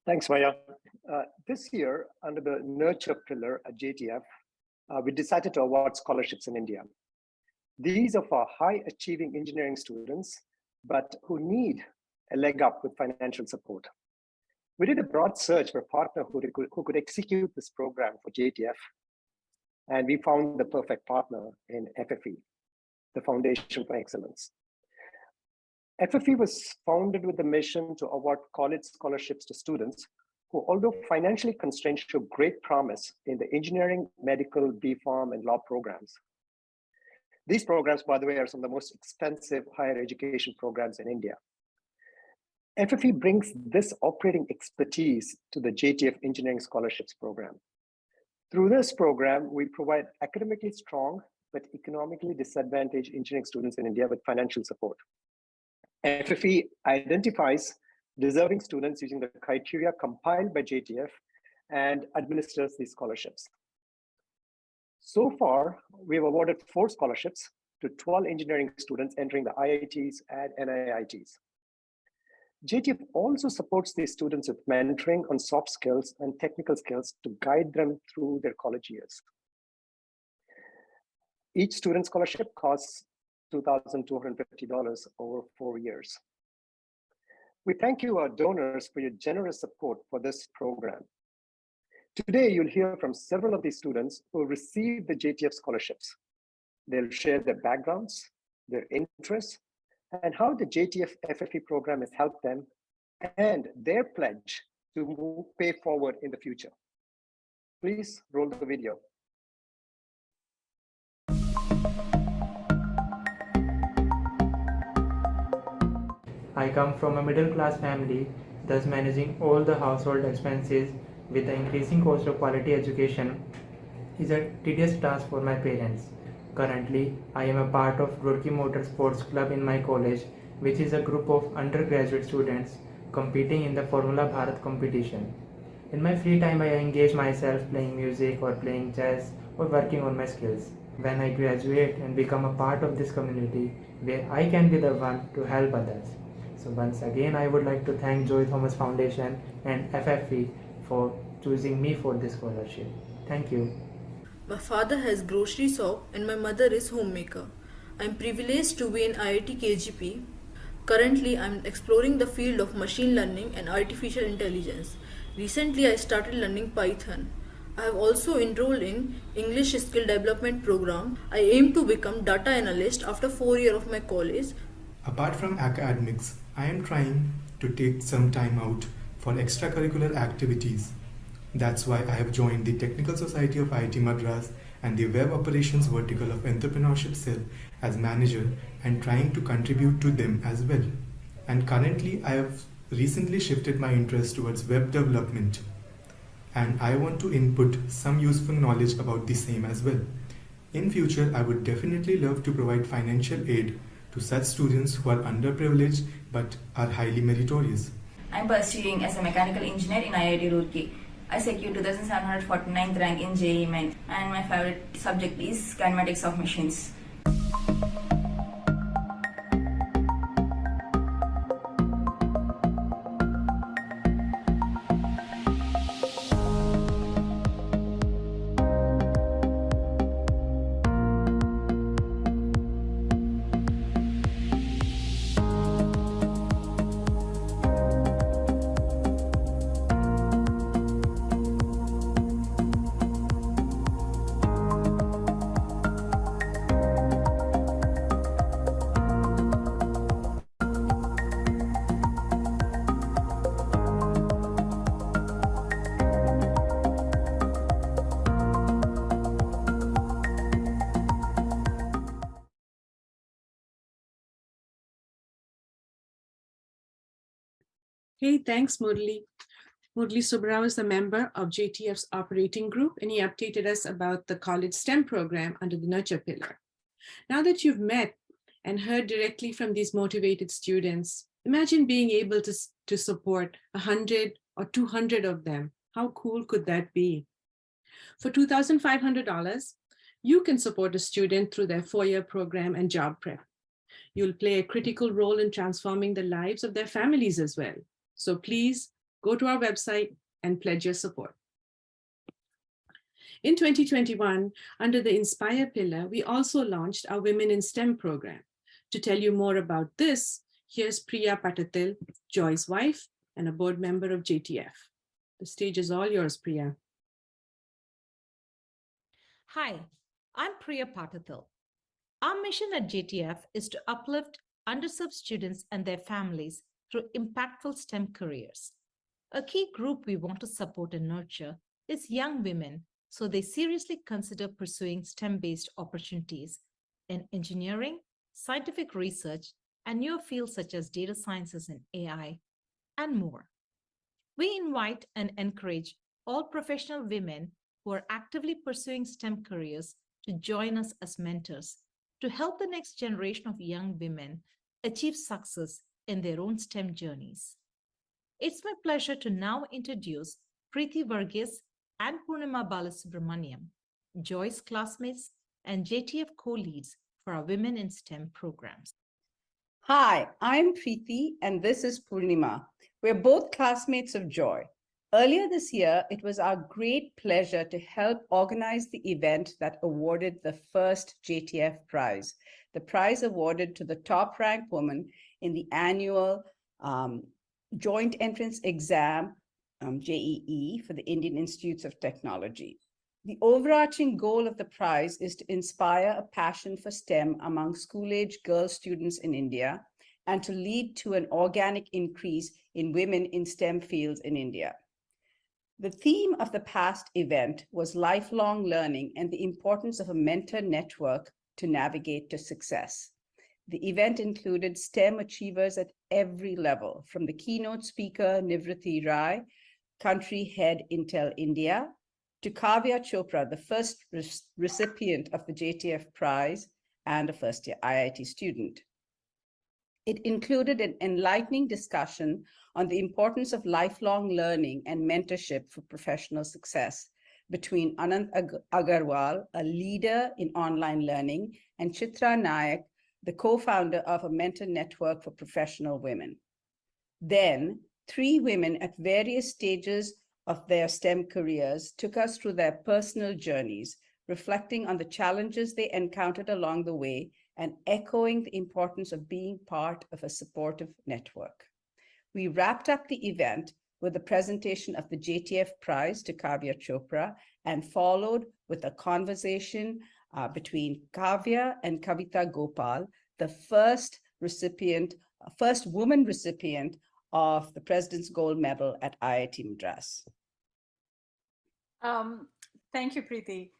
Thanks, Maya. This year, under the Nurture pillar at JTF, we decided to award scholarships in India. These are for high-achieving engineering students, but who need a leg up with financial support. We did a broad search for a partner who could execute this program for JTF, and we found the perfect partner in FFE, the Foundation for Excellence. FFE was founded with the mission to award college scholarships to students who, although financially constrained, show great promise in the engineering, medical, BPharm, and law programs. These programs, by the way, are some of the most expensive higher education programs in India. FFE brings this operating expertise to the JTF Engineering Scholarships Program. Through this program, we provide academically strong but economically disadvantaged engineering students in India with financial support. FFE identifies deserving students using the criteria compiled by JTF and administers these scholarships. So far, we have awarded 4 scholarships to 12 engineering students entering the IITs and NIITs. JTF also supports these students with mentoring on soft skills and technical skills to guide them through their college years. Each student scholarship costs $2,250 over 4 years. We thank you, our donors, for your generous support for this program. Today, you'll hear from several of these students who received the JTF scholarships. They'll share their backgrounds, their interests, and how the JTF FFE program has helped them, and their pledge to pay forward in the future. Please roll the video. I come from a middle-class family, thus managing all the household expenses with the increasing cost of quality education is a tedious task for my parents. Currently, I am a part of Roorkee Motor Sports Club in my college, which is a group of undergraduate students competing in the Formula Bharat competition. In my free time, I engage myself playing music or playing chess or working on my skills. When I graduate and become a part of this community where I can be the one to help others. So once again, I would like to thank Joy Thomas Foundation and FFE for choosing me for this scholarship. Thank you. My father has grocery shop and my mother is homemaker. I am privileged to be in IIT KGP. Currently, I am exploring the field of machine learning and artificial intelligence. Recently, I started learning Python. I have also enrolled in English skill development program. I aim to become data analyst after 4 years of my college. Apart from academics, I am trying to take some time out for extracurricular activities. That's why I have joined the Technical Society of IIT Madras and the Web Operations Vertical of Entrepreneurship Cell as manager and trying to contribute to them as well. And currently, I have recently shifted my interest towards web development. And I want to input some useful knowledge about the same as well. In future, I would definitely love to provide financial aid to such students who are underprivileged but are highly meritorious. I'm pursuing as a mechanical engineer in IIT Roorkee. I secured 2749th rank in JEE Main, and my favorite subject is kinematics of machines. Hey, thanks, Murali. Murali Subbarao is a member of JTF's operating group, and he updated us about the college STEM program under the Nurture pillar. Now that you've met and heard directly from these motivated students. Imagine being able to support 100 or 200 of them. How cool could that be? For $2,500, you can support a student through their 4-year program and job prep. You'll play a critical role in transforming the lives of their families as well. So please go to our website and pledge your support. In 2021, under the Inspire pillar, we also launched our Women in STEM program. To tell you more about this, here's Priya Patatil, Joy's wife and a board member of JTF. The stage is all yours, Priya. Hi, I'm Priya Patatil. Our mission at JTF is to uplift underserved students and their families through impactful STEM careers. A key group we want to support and nurture is young women, so they seriously consider pursuing STEM-based opportunities in engineering, scientific research, and newer fields such as data sciences and AI, and more. We invite and encourage all professional women who are actively pursuing STEM careers to join us as mentors to help the next generation of young women achieve success in their own STEM journeys. It's my pleasure to now introduce Preeti Varghese and Purnima Balasubramaniam, Joy's classmates and JTF co-leads for our Women in STEM programs. Hi, I'm Preeti and this is Purnima. We're both classmates of Joy. Earlier this year, it was our great pleasure to help organize the event that awarded the first JTF prize, the prize awarded to the top-ranked woman in the annual Joint Entrance Exam, JEE, for the Indian Institutes of Technology. The overarching goal of the prize is to inspire a passion for STEM among school-age girl students in India and to lead to an organic increase in women in STEM fields in India. The theme of the past event was lifelong learning and the importance of a mentor network to navigate to success. The event included STEM achievers at every level, from the keynote speaker, Nivriti Rai, country head Intel India, to Kavya Chopra, the first recipient of the JTF prize and a first-year IIT student. It included an enlightening discussion on the importance of lifelong learning and mentorship for professional success between Anand Agarwal, a leader in online learning, and Chitra Nayak, the co-founder of a mentor network for professional women. Then, 3 women at various stages of their STEM careers took us through their personal journeys, reflecting on the challenges they encountered along the way and echoing the importance of being part of a supportive network. We wrapped up the event with the presentation of the JTF prize to Kavya Chopra and followed with a conversation between Kavya and Kavita Gopal, the first woman recipient of the President's Gold Medal at IIT Madras. Thank you, Preeti.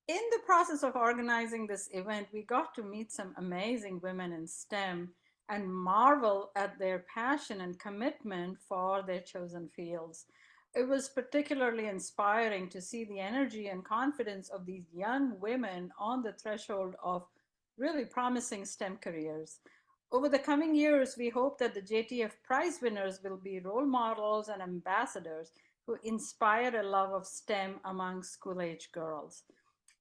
In the process of organizing this event, we got to meet some amazing women in STEM and marvel at their passion and commitment for their chosen fields. It was particularly inspiring to see the energy and confidence of these young women on the threshold of really promising STEM careers. Over the coming years, we hope that the JTF prize winners will be role models and ambassadors who inspire a love of STEM among school-age girls.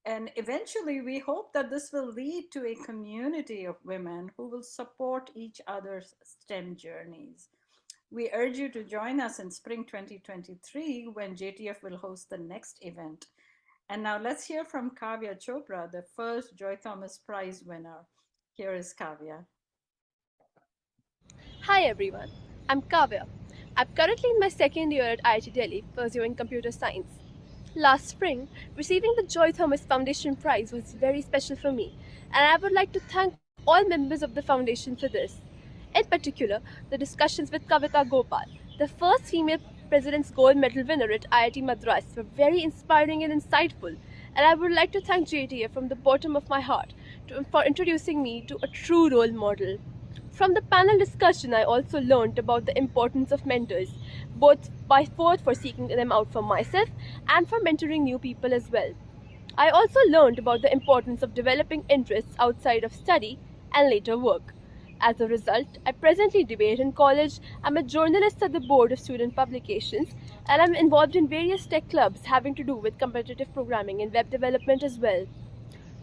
And eventually, we hope that this will lead to a community of women who will support each other's STEM journeys. We urge you to join us in spring 2023 when JTF will host the next event. And now let's hear from Kavya Chopra, the first Joy Thomas Prize winner. Here is Kavya. Hi everyone, I'm Kavya. I'm currently in my second year at IIT Delhi pursuing computer science. Last spring, receiving the Joy Thomas Foundation Prize was very special for me, and I would like to thank all members of the foundation for this. In particular, the discussions with Kavita Gopal, the first female President's Gold Medal winner at IIT Madras, were very inspiring and insightful, and I would like to thank JTF from the bottom of my heart for introducing me to a true role model. From the panel discussion, I also learned about the importance of mentors, both for seeking them out for myself and for mentoring new people as well. I also learned about the importance of developing interests outside of study and later work. As a result, I presently debate in college, I'm a journalist at the board of student publications, and I'm involved in various tech clubs having to do with competitive programming and web development as well.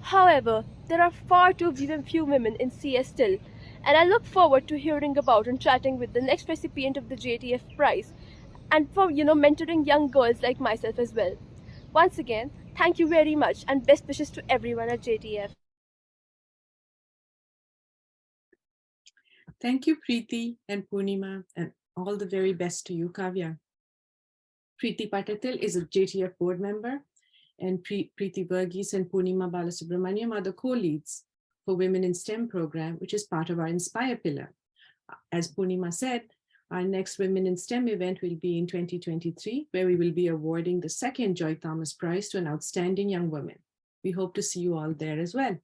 However, there are far too few women in CS still, and I look forward to hearing about and chatting with the next recipient of the JTF prize, and for mentoring young girls like myself as well. Once again, thank you very much, and best wishes to everyone at JTF. Thank you, Preeti and Purnima, and all the very best to you, Kavya. Preeti Patatil is a JTF board member, and Preeti Verghese and Purnima Balasubramaniam are the co-leads for Women in STEM program, which is part of our Inspire pillar. As Purnima said, our next Women in STEM event will be in 2023, where we will be awarding the second Joy Thomas Prize to an outstanding young woman. We hope to see you all there as well.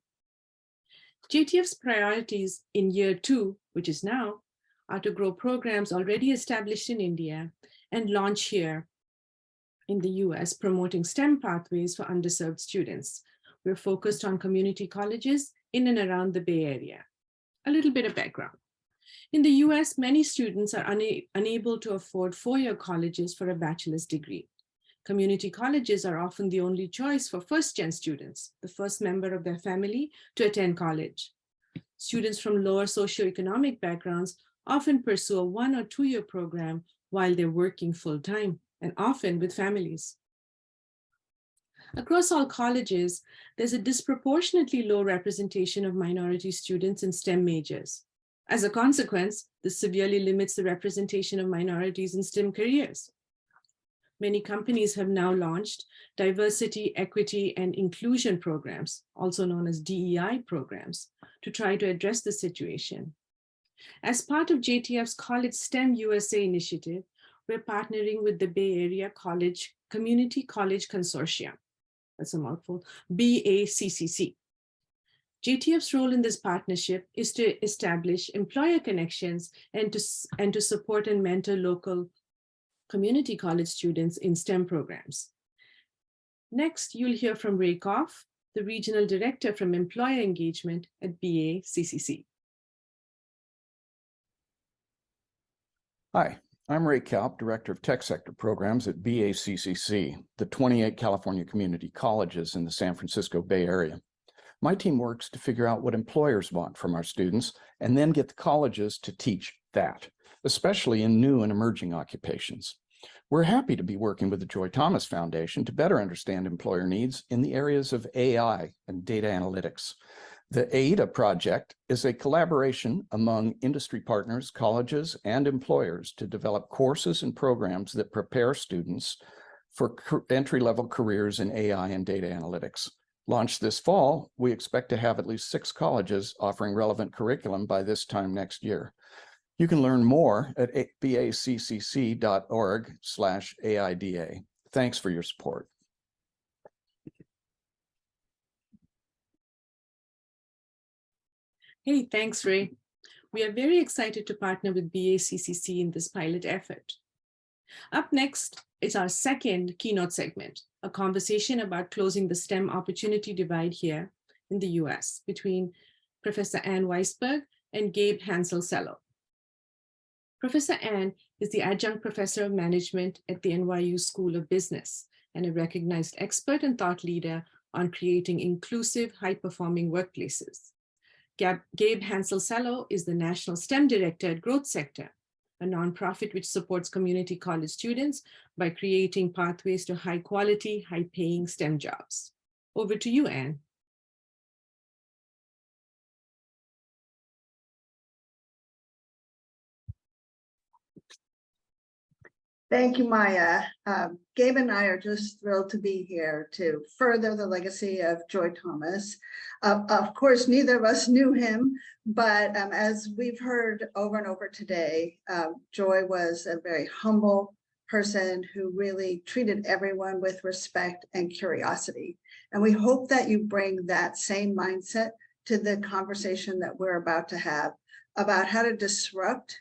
JTF's priorities in year 2, which is now, are to grow programs already established in India and launch here in the US, promoting STEM pathways for underserved students. We're focused on community colleges in and around the Bay Area. A little bit of background. In the US, many students are unable to afford four-year colleges for a bachelor's degree. Community colleges are often the only choice for first-gen students, the first member of their family to attend college. Students from lower socioeconomic backgrounds often pursue a 1 or 2 year program while they're working full-time, and often with families. Across all colleges, there's a disproportionately low representation of minority students in STEM majors. As a consequence, this severely limits the representation of minorities in STEM careers. Many companies have now launched diversity, equity, and inclusion programs, also known as DEI programs, to try to address the situation. As part of JTF's College STEM USA initiative, we're partnering with the Bay Area College Community College Consortium. That's a mouthful, BACCC. JTF's role in this partnership is to establish employer connections and to support and mentor local community college students in STEM programs. Next, you'll hear from Ray Koff, the Regional Director from Employer Engagement at BACCC. Hi, I'm Ray Kaup, Director of Tech Sector Programs at BACCC, the 28 California community colleges in the San Francisco Bay Area. My team works to figure out what employers want from our students and then get the colleges to teach that, especially in new and emerging occupations. We're happy to be working with the Joy Thomas Foundation to better understand employer needs in the areas of AI and data analytics. The AIDA project is a collaboration among industry partners, colleges, and employers to develop courses and programs that prepare students for entry-level careers in AI and data analytics. Launched this fall, we expect to have at least 6 colleges offering relevant curriculum by this time next year. You can learn more at baccc.org/AIDA. Thanks for your support. Hey, thanks, Ray. We are very excited to partner with BACCC in this pilot effort. Up next is our second keynote segment, a conversation about closing the STEM opportunity divide here in the US between Professor Ann Weisberg and Gabe Hansel-Sello. Professor Ann is the adjunct professor of management at the NYU School of Business and a recognized expert and thought leader on creating inclusive, high-performing workplaces. Gabe Hansel-Sello is the National STEM Director at Growth Sector, a nonprofit which supports community college students by creating pathways to high-quality, high-paying STEM jobs. Over to you, Ann. Thank you, Maya. Gabe and I are just thrilled to be here to further the legacy of Joy Thomas. Of course, neither of us knew him, but as we've heard over and over today, Joy was a very humble person who really treated everyone with respect and curiosity. And we hope that you bring that same mindset to the conversation that we're about to have about how to disrupt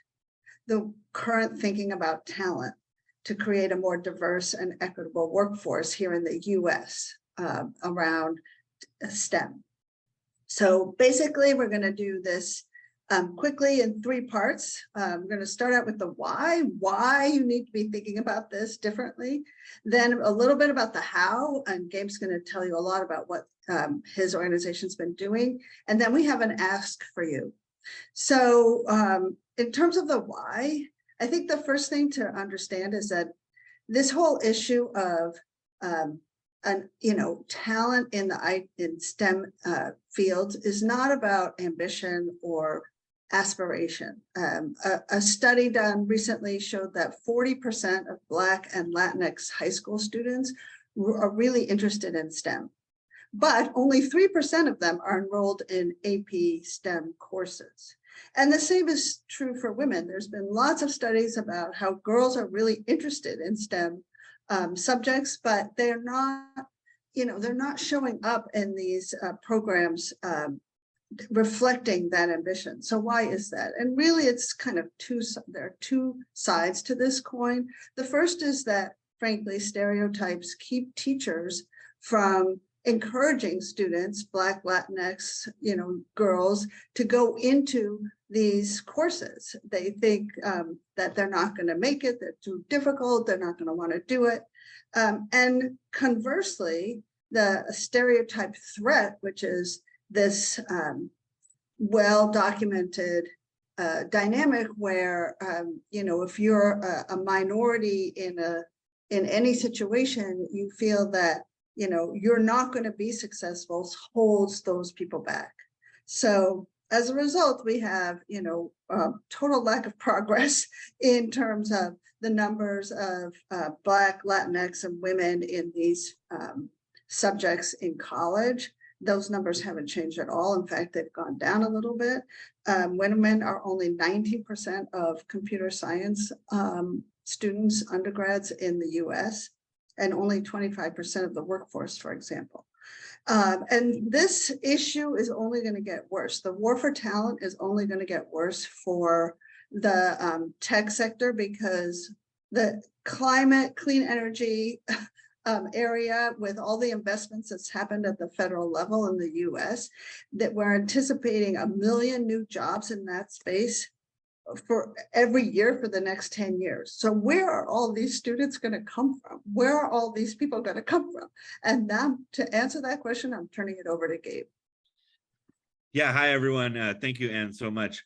the current thinking about talent to create a more diverse and equitable workforce here in the US around STEM. So basically, we're going to do this quickly in 3 parts. We're going to start out with the why you need to be thinking about this differently. Then a little bit about the how, and Gabe's going to tell you a lot about what his organization's been doing. And then we have an ask for you. So in terms of the why, I think the first thing to understand is that this whole issue of talent in STEM fields is not about ambition or aspiration. A study done recently showed that 40% of Black and Latinx high school students are really interested in STEM, but only 3% of them are enrolled in AP STEM courses. And the same is true for women. There's been lots of studies about how girls are really interested in STEM subjects, but they're not showing up in these programs reflecting that ambition. So why is that? And really, it's kind of there are 2 sides to this coin. The first is that, frankly, stereotypes keep teachers from encouraging students, Black, Latinx, girls, to go into these courses. They think that they're not going to make it, they're too difficult, they're not going to want to do it. And conversely, the stereotype threat, which is this well-documented dynamic where, if you're a minority in any situation, you feel that you're not going to be successful, holds those people back. So as a result, we have total lack of progress in terms of the numbers of Black, Latinx, and women in these subjects in college. Those numbers haven't changed at all. In fact, they've gone down a little bit. Women are only 19% of computer science students, undergrads in the US, and only 25% of the workforce, for example. And this issue is only going to get worse. The war for talent is only going to get worse for the tech sector, because the climate, clean energy area, with all the investments that's happened at the federal level in the US, that we're anticipating 1 million new jobs in that space for every year for the next 10 years. So where are all these students going to come from? Where are all these people going to come from? And now, to answer that question, I'm turning it over to Gabe. Yeah, hi everyone. Thank you, Anne, so much.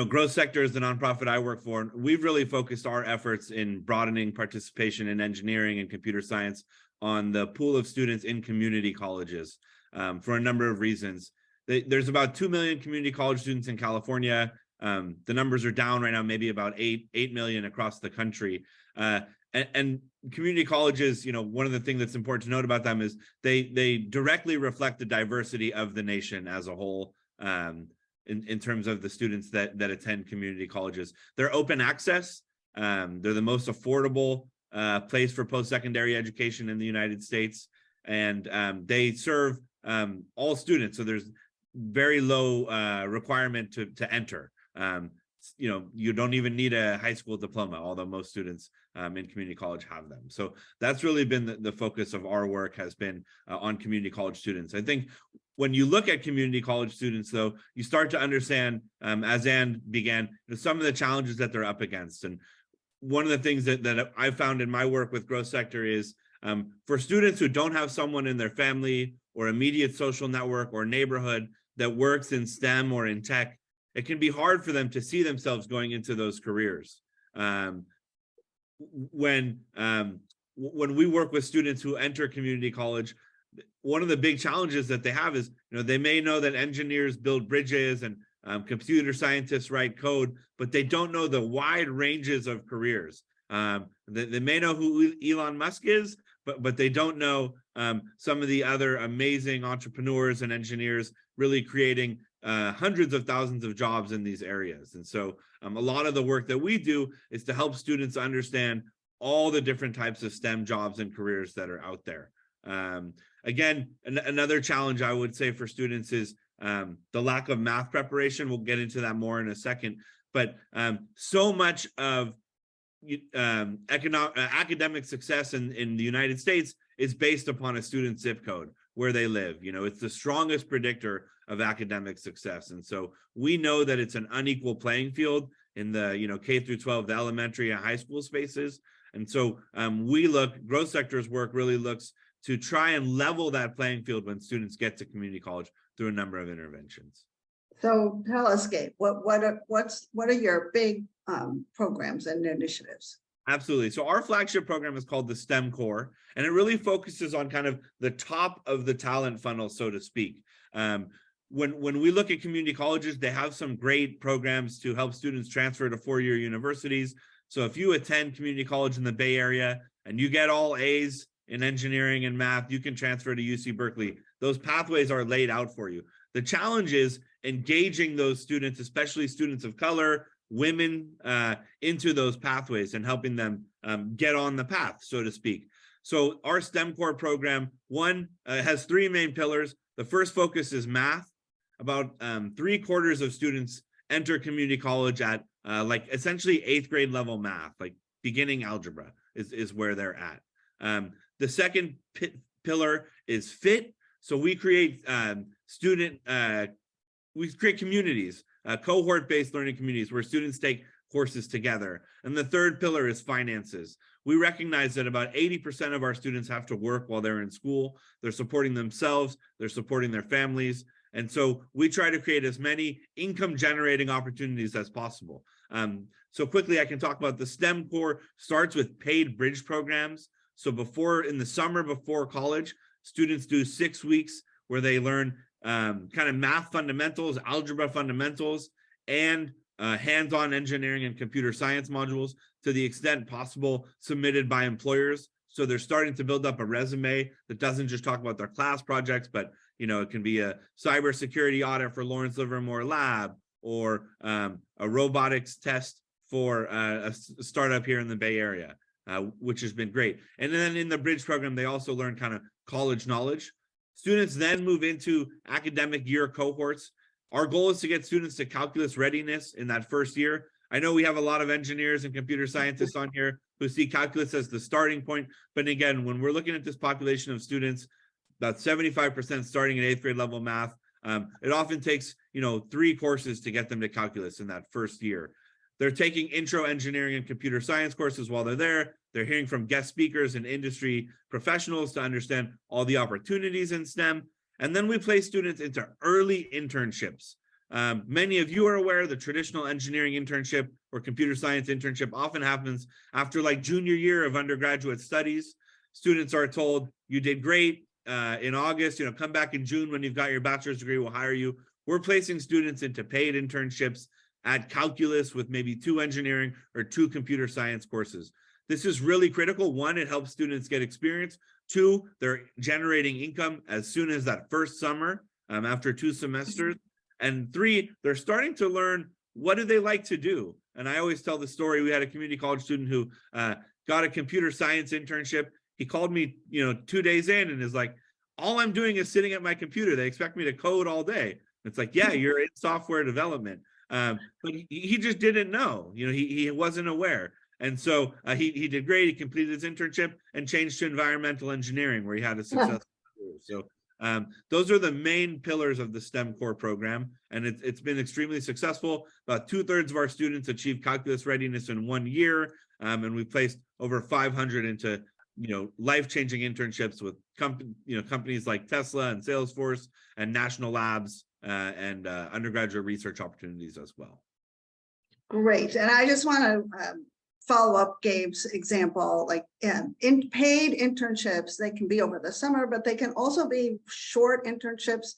Growth Sector is the nonprofit I work for. We've really focused our efforts in broadening participation in engineering and computer science on the pool of students in community colleges for a number of reasons. There's about 2 million community college students in California. The numbers are down right now, maybe about 8 million across the country. And community colleges, one of the things that's important to note about them is they directly reflect the diversity of the nation as a whole in terms of the students that attend community colleges. They're open access. They're the most affordable place for post-secondary education in the United States. And they serve all students. So there's very low requirement to enter. You don't even need a high school diploma, although most students in community college have them. So that's really been the focus of our work, has been on community college students. I think when you look at community college students, though, you start to understand, as Anne began, some of the challenges that they're up against. And one of the things that I found in my work with Growth Sector is for students who don't have someone in their family or immediate social network or neighborhood that works in STEM or in tech, it can be hard for them to see themselves going into those careers. When we work with students who enter community college, one of the big challenges that they have is, they may know that engineers build bridges and computer scientists write code, but they don't know the wide ranges of careers. They may know who Elon Musk is, but they don't know some of the other amazing entrepreneurs and engineers really creating hundreds of thousands of jobs in these areas. And so a lot of the work that we do is to help students understand all the different types of STEM jobs and careers that are out there. Again, another challenge I would say for students is the lack of math preparation. We'll get into that more in a second, but so much of academic success in the United States is based upon a student zip code, where they live. It's the strongest predictor of academic success. And so we know that it's an unequal playing field in the, K through 12, the elementary and high school spaces. And so growth sector's work really looks to try and level that playing field when students get to community college through a number of interventions. So tell us, Gabe, what are your big programs and initiatives? Absolutely. So our flagship program is called the STEM Core, and it really focuses on kind of the top of the talent funnel, so to speak. When we look at community colleges, they have some great programs to help students transfer to four-year universities. So if you attend community college in the Bay Area and you get all A's in engineering and math, you can transfer to UC Berkeley. Those pathways are laid out for you. The challenge is engaging those students, especially students of color, women, into those pathways and helping them get on the path, so to speak. So our STEM Core program, has three main pillars. The first focus is math. About 3/4 of students enter community college at like essentially 8th grade level math, like beginning algebra is where they're at. The second pillar is fit. So we create communities, cohort-based learning communities where students take courses together. And the third pillar is finances. We recognize that about 80% of our students have to work while they're in school. They're supporting themselves, they're supporting their families. And so we try to create as many income generating opportunities as possible. So quickly, I can talk about the STEM Core starts with paid bridge programs. So in the summer before college, students do 6 weeks where they learn kind of math fundamentals, algebra fundamentals, and hands-on engineering and computer science modules to the extent possible submitted by employers. So they're starting to build up a resume that doesn't just talk about their class projects, but it can be a cybersecurity audit for Lawrence Livermore Lab, or a robotics test for a startup here in the Bay Area, which has been great. And then in the bridge program, they also learn kind of college knowledge. Students then move into academic year cohorts. Our goal is to get students to calculus readiness in that first year. I know we have a lot of engineers and computer scientists on here who see calculus as the starting point. But again, when we're looking at this population of students, about 75% starting at 8th grade level math, it often takes 3 courses to get them to calculus in that first year. They're taking intro engineering and computer science courses while they're there. They're hearing from guest speakers and industry professionals to understand all the opportunities in STEM. And then we place students into early internships. Many of you are aware the traditional engineering internship or computer science internship often happens after like junior year of undergraduate studies. Students are told, you did great in August, come back in June when you've got your bachelor's degree, we'll hire you. We're placing students into paid internships at calculus with maybe 2 engineering or 2 computer science courses. This is really critical. 1, it helps students get experience. 2, they're generating income as soon as that first summer, after 2 semesters. And 3, they're starting to learn, what do they like to do? And I always tell the story, we had a community college student who got a computer science internship. He called me, 2 days in and is like, all I'm doing is sitting at my computer. They expect me to code all day. It's like, yeah, you're in software development. But he just didn't know, he wasn't aware. And so he did great. He completed his internship and changed to environmental engineering, where he had a successful career. So those are the main pillars of the STEM Core program. And it's been extremely successful. About 2/3 of our students achieve calculus readiness in 1 year. And we placed over 500 into life-changing internships with companies like Tesla and Salesforce and national labs and undergraduate research opportunities as well. Great. And I just want to follow up Gabe's example, like in paid internships, they can be over the summer, but they can also be short internships,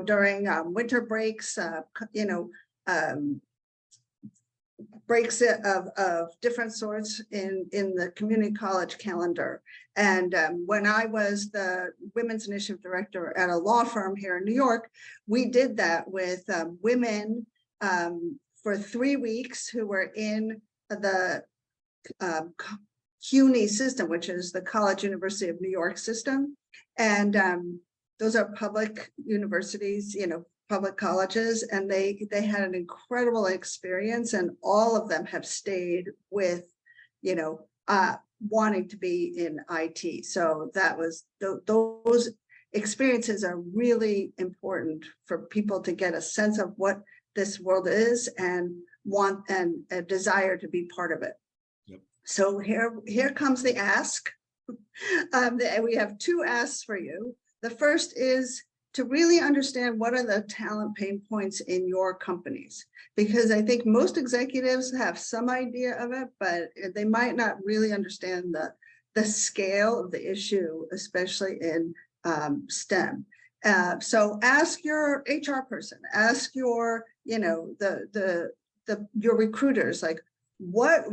during winter breaks, breaks of different sorts in the community college calendar. And when I was the Women's Initiative Director at a law firm here in New York, we did that with women for 3 weeks who were in the CUNY system, which is the College University of New York system. And those are public universities, public colleges, and they had an incredible experience, and all of them have stayed with, wanting to be in IT. So that was those experiences are really important for people to get a sense of what this world is and want and a desire to be part of it. Yep. So here comes the ask. We have two asks for you. The first is to really understand what are the talent pain points in your companies, because I think most executives have some idea of it, but they might not really understand the scale of the issue, especially in STEM. So ask your HR person, ask your, your recruiters, like, what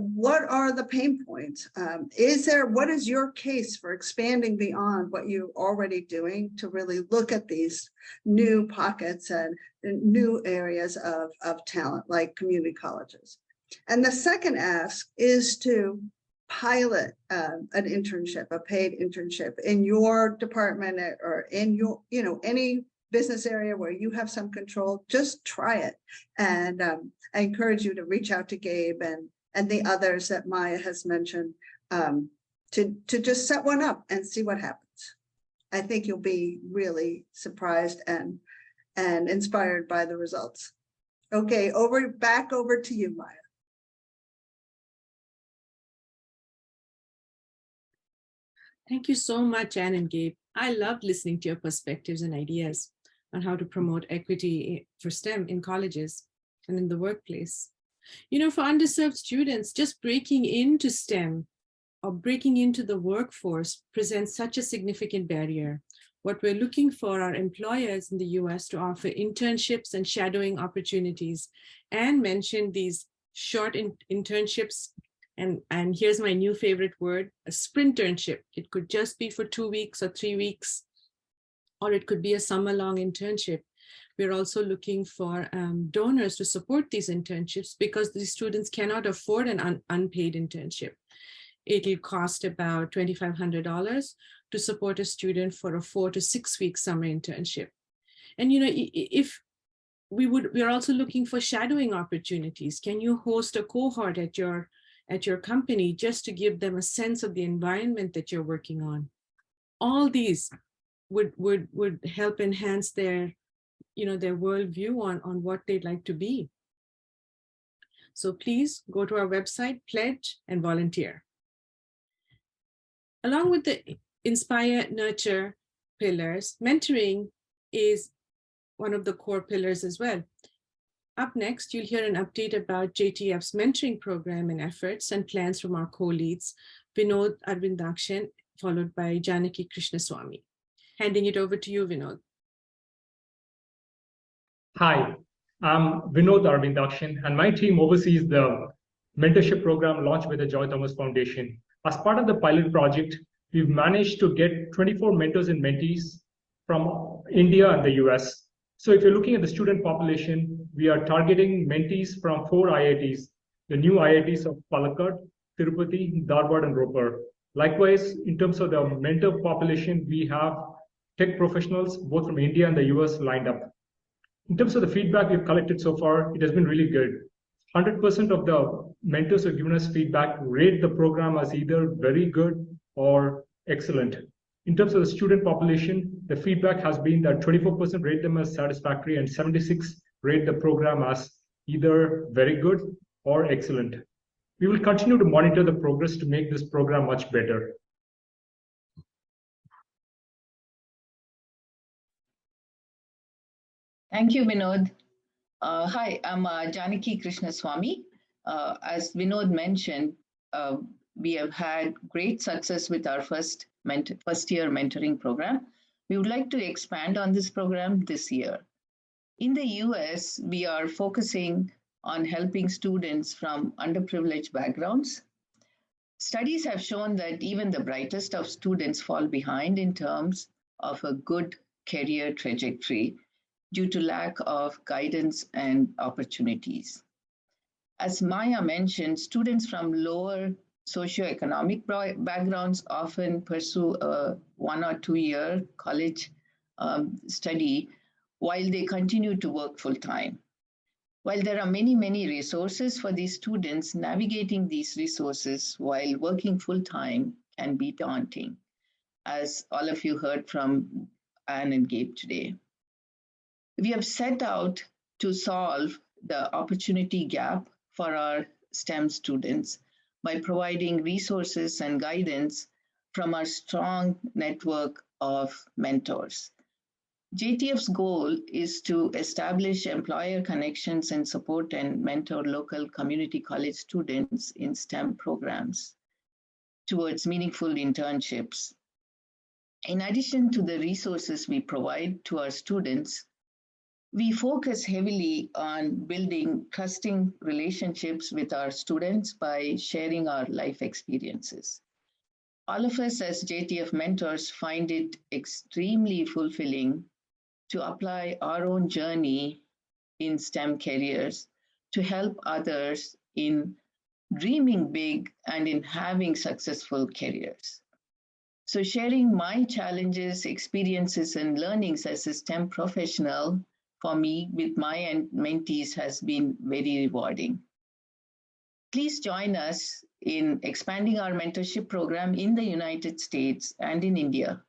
are the pain points? What is your case for expanding beyond what you're already doing to really look at these new pockets and new areas of talent, like community colleges? And the second ask is to pilot an internship, a paid internship in your department or in your, any business area where you have some control. Just try it. And I encourage you to reach out to Gabe and the others that Maya has mentioned to just set one up and see what happens. I think you'll be really surprised and inspired by the results. Okay, back over to you, Maya. Thank you so much, Anne and Gabe. I loved listening to your perspectives and ideas on how to promote equity for STEM in colleges and in the workplace. For underserved students, just breaking into STEM or breaking into the workforce presents such a significant barrier. What we're looking for are employers in the US to offer internships and shadowing opportunities. Anne mentioned these short internships. And here's my new favorite word, a sprinternship. It could just be for 2 weeks or 3 weeks, or it could be a summer-long internship. We're also looking for donors to support these internships because these students cannot afford an unpaid internship. It'll cost about $2,500 to support a student for a 4 to 6 week summer internship. And if we're also looking for shadowing opportunities. Can you host a cohort at your company just to give them a sense of the environment that you're working on? All these would help enhance their worldview on what they'd like to be. So please go to our website, pledge, and volunteer. Along with the Inspire, Nurture pillars, mentoring is one of the core pillars as well. Up next, you'll hear an update about JTF's mentoring program and efforts and plans from our co-leads, Vinod Arvindakshan, followed by Janaki Krishnaswamy. Handing it over to you, Vinod. Hi, I'm Vinod Arvindakshan, and my team oversees the mentorship program launched by the Joy Thomas Foundation. As part of the pilot project, we've managed to get 24 mentors and mentees from India and the US. So if you're looking at the student population, we are targeting mentees from 4 IITs, the new IITs of Palakkad, Tirupati, Dharwad, and Ropar. Likewise, in terms of the mentor population, we have tech professionals, both from India and the US, lined up. In terms of the feedback we've collected so far, it has been really good. 100% of the mentors who have given us feedback rate the program as either very good or excellent. In terms of the student population, the feedback has been that 24% rate them as satisfactory and 76% rate the program as either very good or excellent. We will continue to monitor the progress to make this program much better. Thank you, Vinod. Hi, I'm Janaki Krishnaswamy. As Vinod mentioned, we have had great success with our first year mentoring program. We would like to expand on this program this year. In the US, we are focusing on helping students from underprivileged backgrounds. Studies have shown that even the brightest of students fall behind in terms of a good career trajectory due to lack of guidance and opportunities. As Maya mentioned, students from lower socioeconomic backgrounds often pursue a 1 or 2 year college study while they continue to work full-time. While there are many, many resources for these students, navigating these resources while working full-time can be daunting. As all of you heard from Anne and Gabe today. We have set out to solve the opportunity gap for our STEM students by providing resources and guidance from our strong network of mentors. JTF's goal is to establish employer connections and support and mentor local community college students in STEM programs towards meaningful internships. In addition to the resources we provide to our students, we focus heavily on building trusting relationships with our students by sharing our life experiences. All of us as JTF mentors find it extremely fulfilling to apply our own journey in STEM careers to help others in dreaming big and in having successful careers. So sharing my challenges, experiences, and learnings as a STEM professional for me with my mentees has been very rewarding. Please join us in expanding our mentorship program in the United States and in India.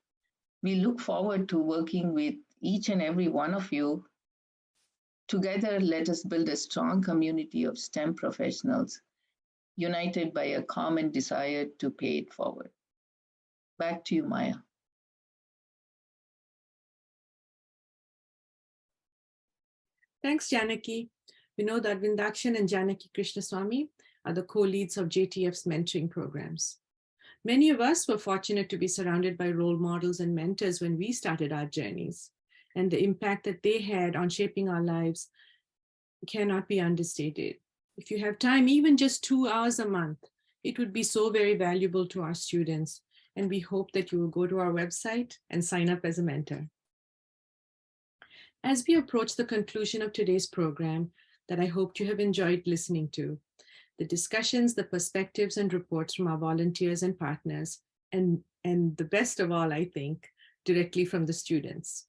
We look forward to working with each and every one of you. Together, let us build a strong community of STEM professionals, united by a common desire to pay it forward. Back to you, Maya. Thanks, Janaki. We know that Vindakshan and Janaki Krishnaswamy are the co-leads of JTF's mentoring programs. Many of us were fortunate to be surrounded by role models and mentors when we started our journeys, and the impact that they had on shaping our lives cannot be understated. If you have time, even just 2 hours a month, it would be so very valuable to our students, and we hope that you will go to our website and sign up as a mentor. As we approach the conclusion of today's program that I hope you have enjoyed listening to, the discussions, the perspectives and reports from our volunteers and partners, and the best of all, I think, directly from the students.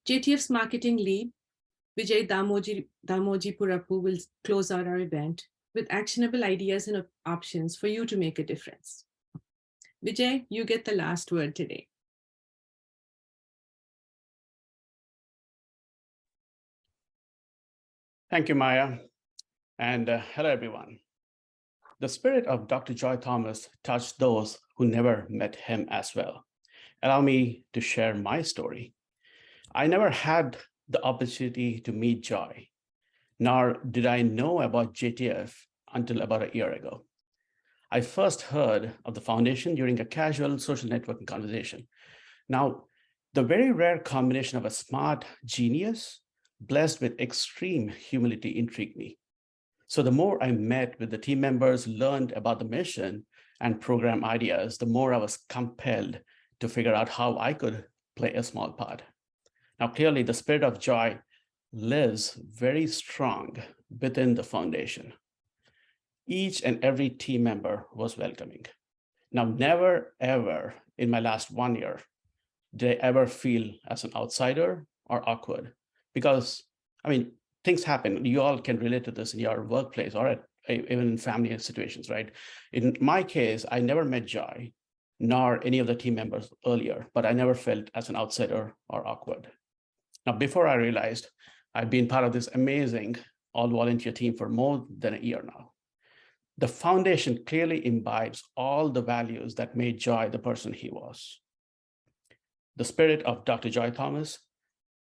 JTF's marketing lead, Vijay Damoji Purapu, will close out our event with actionable ideas and options for you to make a difference. Vijay, you get the last word today. Thank you, Maya. And hello, everyone. The spirit of Dr. Joy Thomas touched those who never met him as well. Allow me to share my story. I never had the opportunity to meet Joy, nor did I know about JTF until about a year ago. I first heard of the foundation during a casual social networking conversation. Now, the very rare combination of a smart genius blessed with extreme humility intrigued me. So the more I met with the team members, learned about the mission and program ideas, the more I was compelled to figure out how I could play a small part. Now, clearly, the spirit of Joy lives very strong within the foundation. Each and every team member was welcoming. Now, never, ever in my last 1 year did I ever feel as an outsider or awkward. Because, I mean, things happen. You all can relate to this in your workplace or even in family situations, right? In my case, I never met Joy, nor any of the team members earlier, but I never felt as an outsider or awkward. Now, before I realized, I've been part of this amazing all-volunteer team for more than a year now. The foundation clearly imbibes all the values that made Joy the person he was. The spirit of Dr. Joy Thomas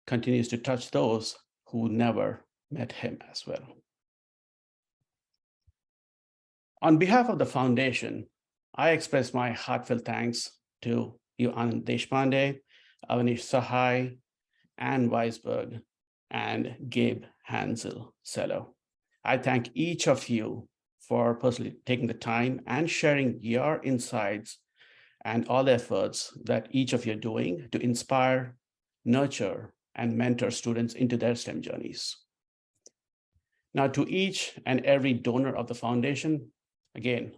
continues to touch those who never met him as well. On behalf of the foundation, I express my heartfelt thanks to you, Anand Deshpande, Avanish Sahai, Anne Weisberg, and Gabe Hansel-Sello. I thank each of you for personally taking the time and sharing your insights and all the efforts that each of you are doing to inspire, nurture, and mentor students into their STEM journeys. Now, to each and every donor of the foundation, again,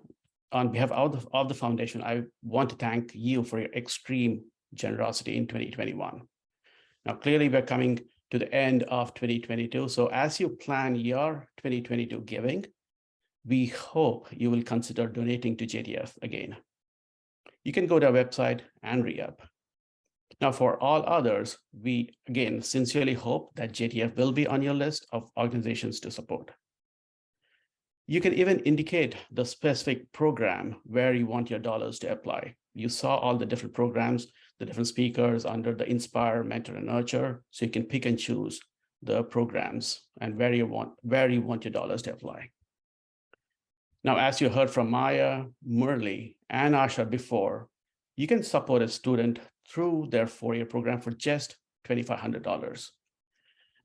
on behalf of the foundation, I want to thank you for your extreme generosity in 2021. Now, clearly, we're coming to the end of 2022. So as you plan your 2022 giving, we hope you will consider donating to JTF again. You can go to our website and re-up. Now, for all others, we again sincerely hope that JTF will be on your list of organizations to support. You can even indicate the specific program where you want your dollars to apply. You saw all the different programs, the different speakers under the Inspire, Mentor, and Nurture, so you can pick and choose the programs and where you want your dollars to apply. Now, as you heard from Maya, Murli, and Asha before, you can support a student through their 4-year program for just $2,500.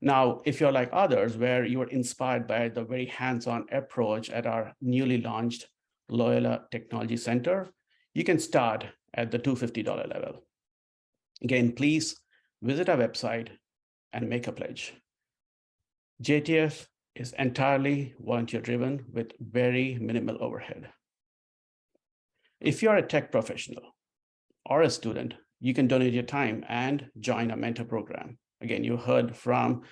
Now, if you're like others, where you were inspired by the very hands-on approach at our newly launched Loyola Technology Center, you can start at the $250 level. Again, please visit our website and make a pledge. JTF is entirely volunteer-driven with very minimal overhead. If you're a tech professional or a student, you can donate your time and join a mentor program. Again, you heard from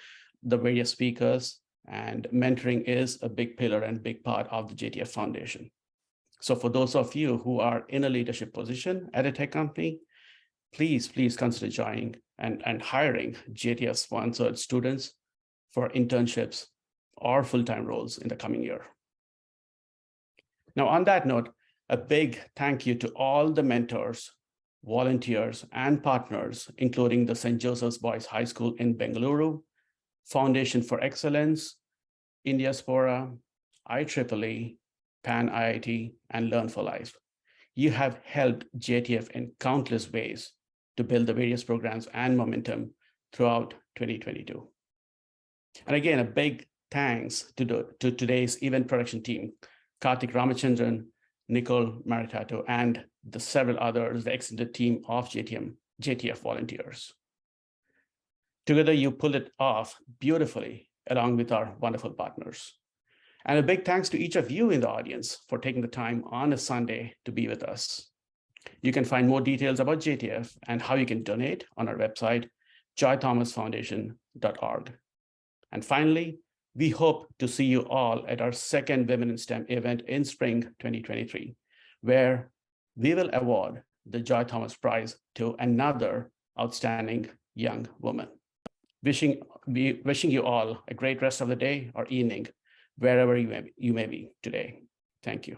the various speakers, and mentoring is a big pillar and big part of the JTF Foundation. So for those of you who are in a leadership position at a tech company, please consider joining and hiring JTF-sponsored students for internships or full-time roles in the coming year. Now, on that note, a big thank you to all the mentors, volunteers, and partners, including the St. Joseph's Boys High School in Bengaluru, Foundation for Excellence, Indiaspora, IEEE, Pan IIT, and Learn for Life. You have helped JTF in countless ways to build the various programs and momentum throughout 2022. And again, a big thanks to today's event production team, Karthik Ramachandran, Nicole Maritato, and the several others, the extended team of JTF volunteers. Together, you pulled it off beautifully along with our wonderful partners. And a big thanks to each of you in the audience for taking the time on a Sunday to be with us. You can find more details about JTF and how you can donate on our website, joythomasfoundation.org. And finally, we hope to see you all at our second Women in STEM event in spring 2023, where we will award the Joy Thomas Prize to another outstanding young woman. Wishing you all a great rest of the day or evening, wherever you may be today. Thank you.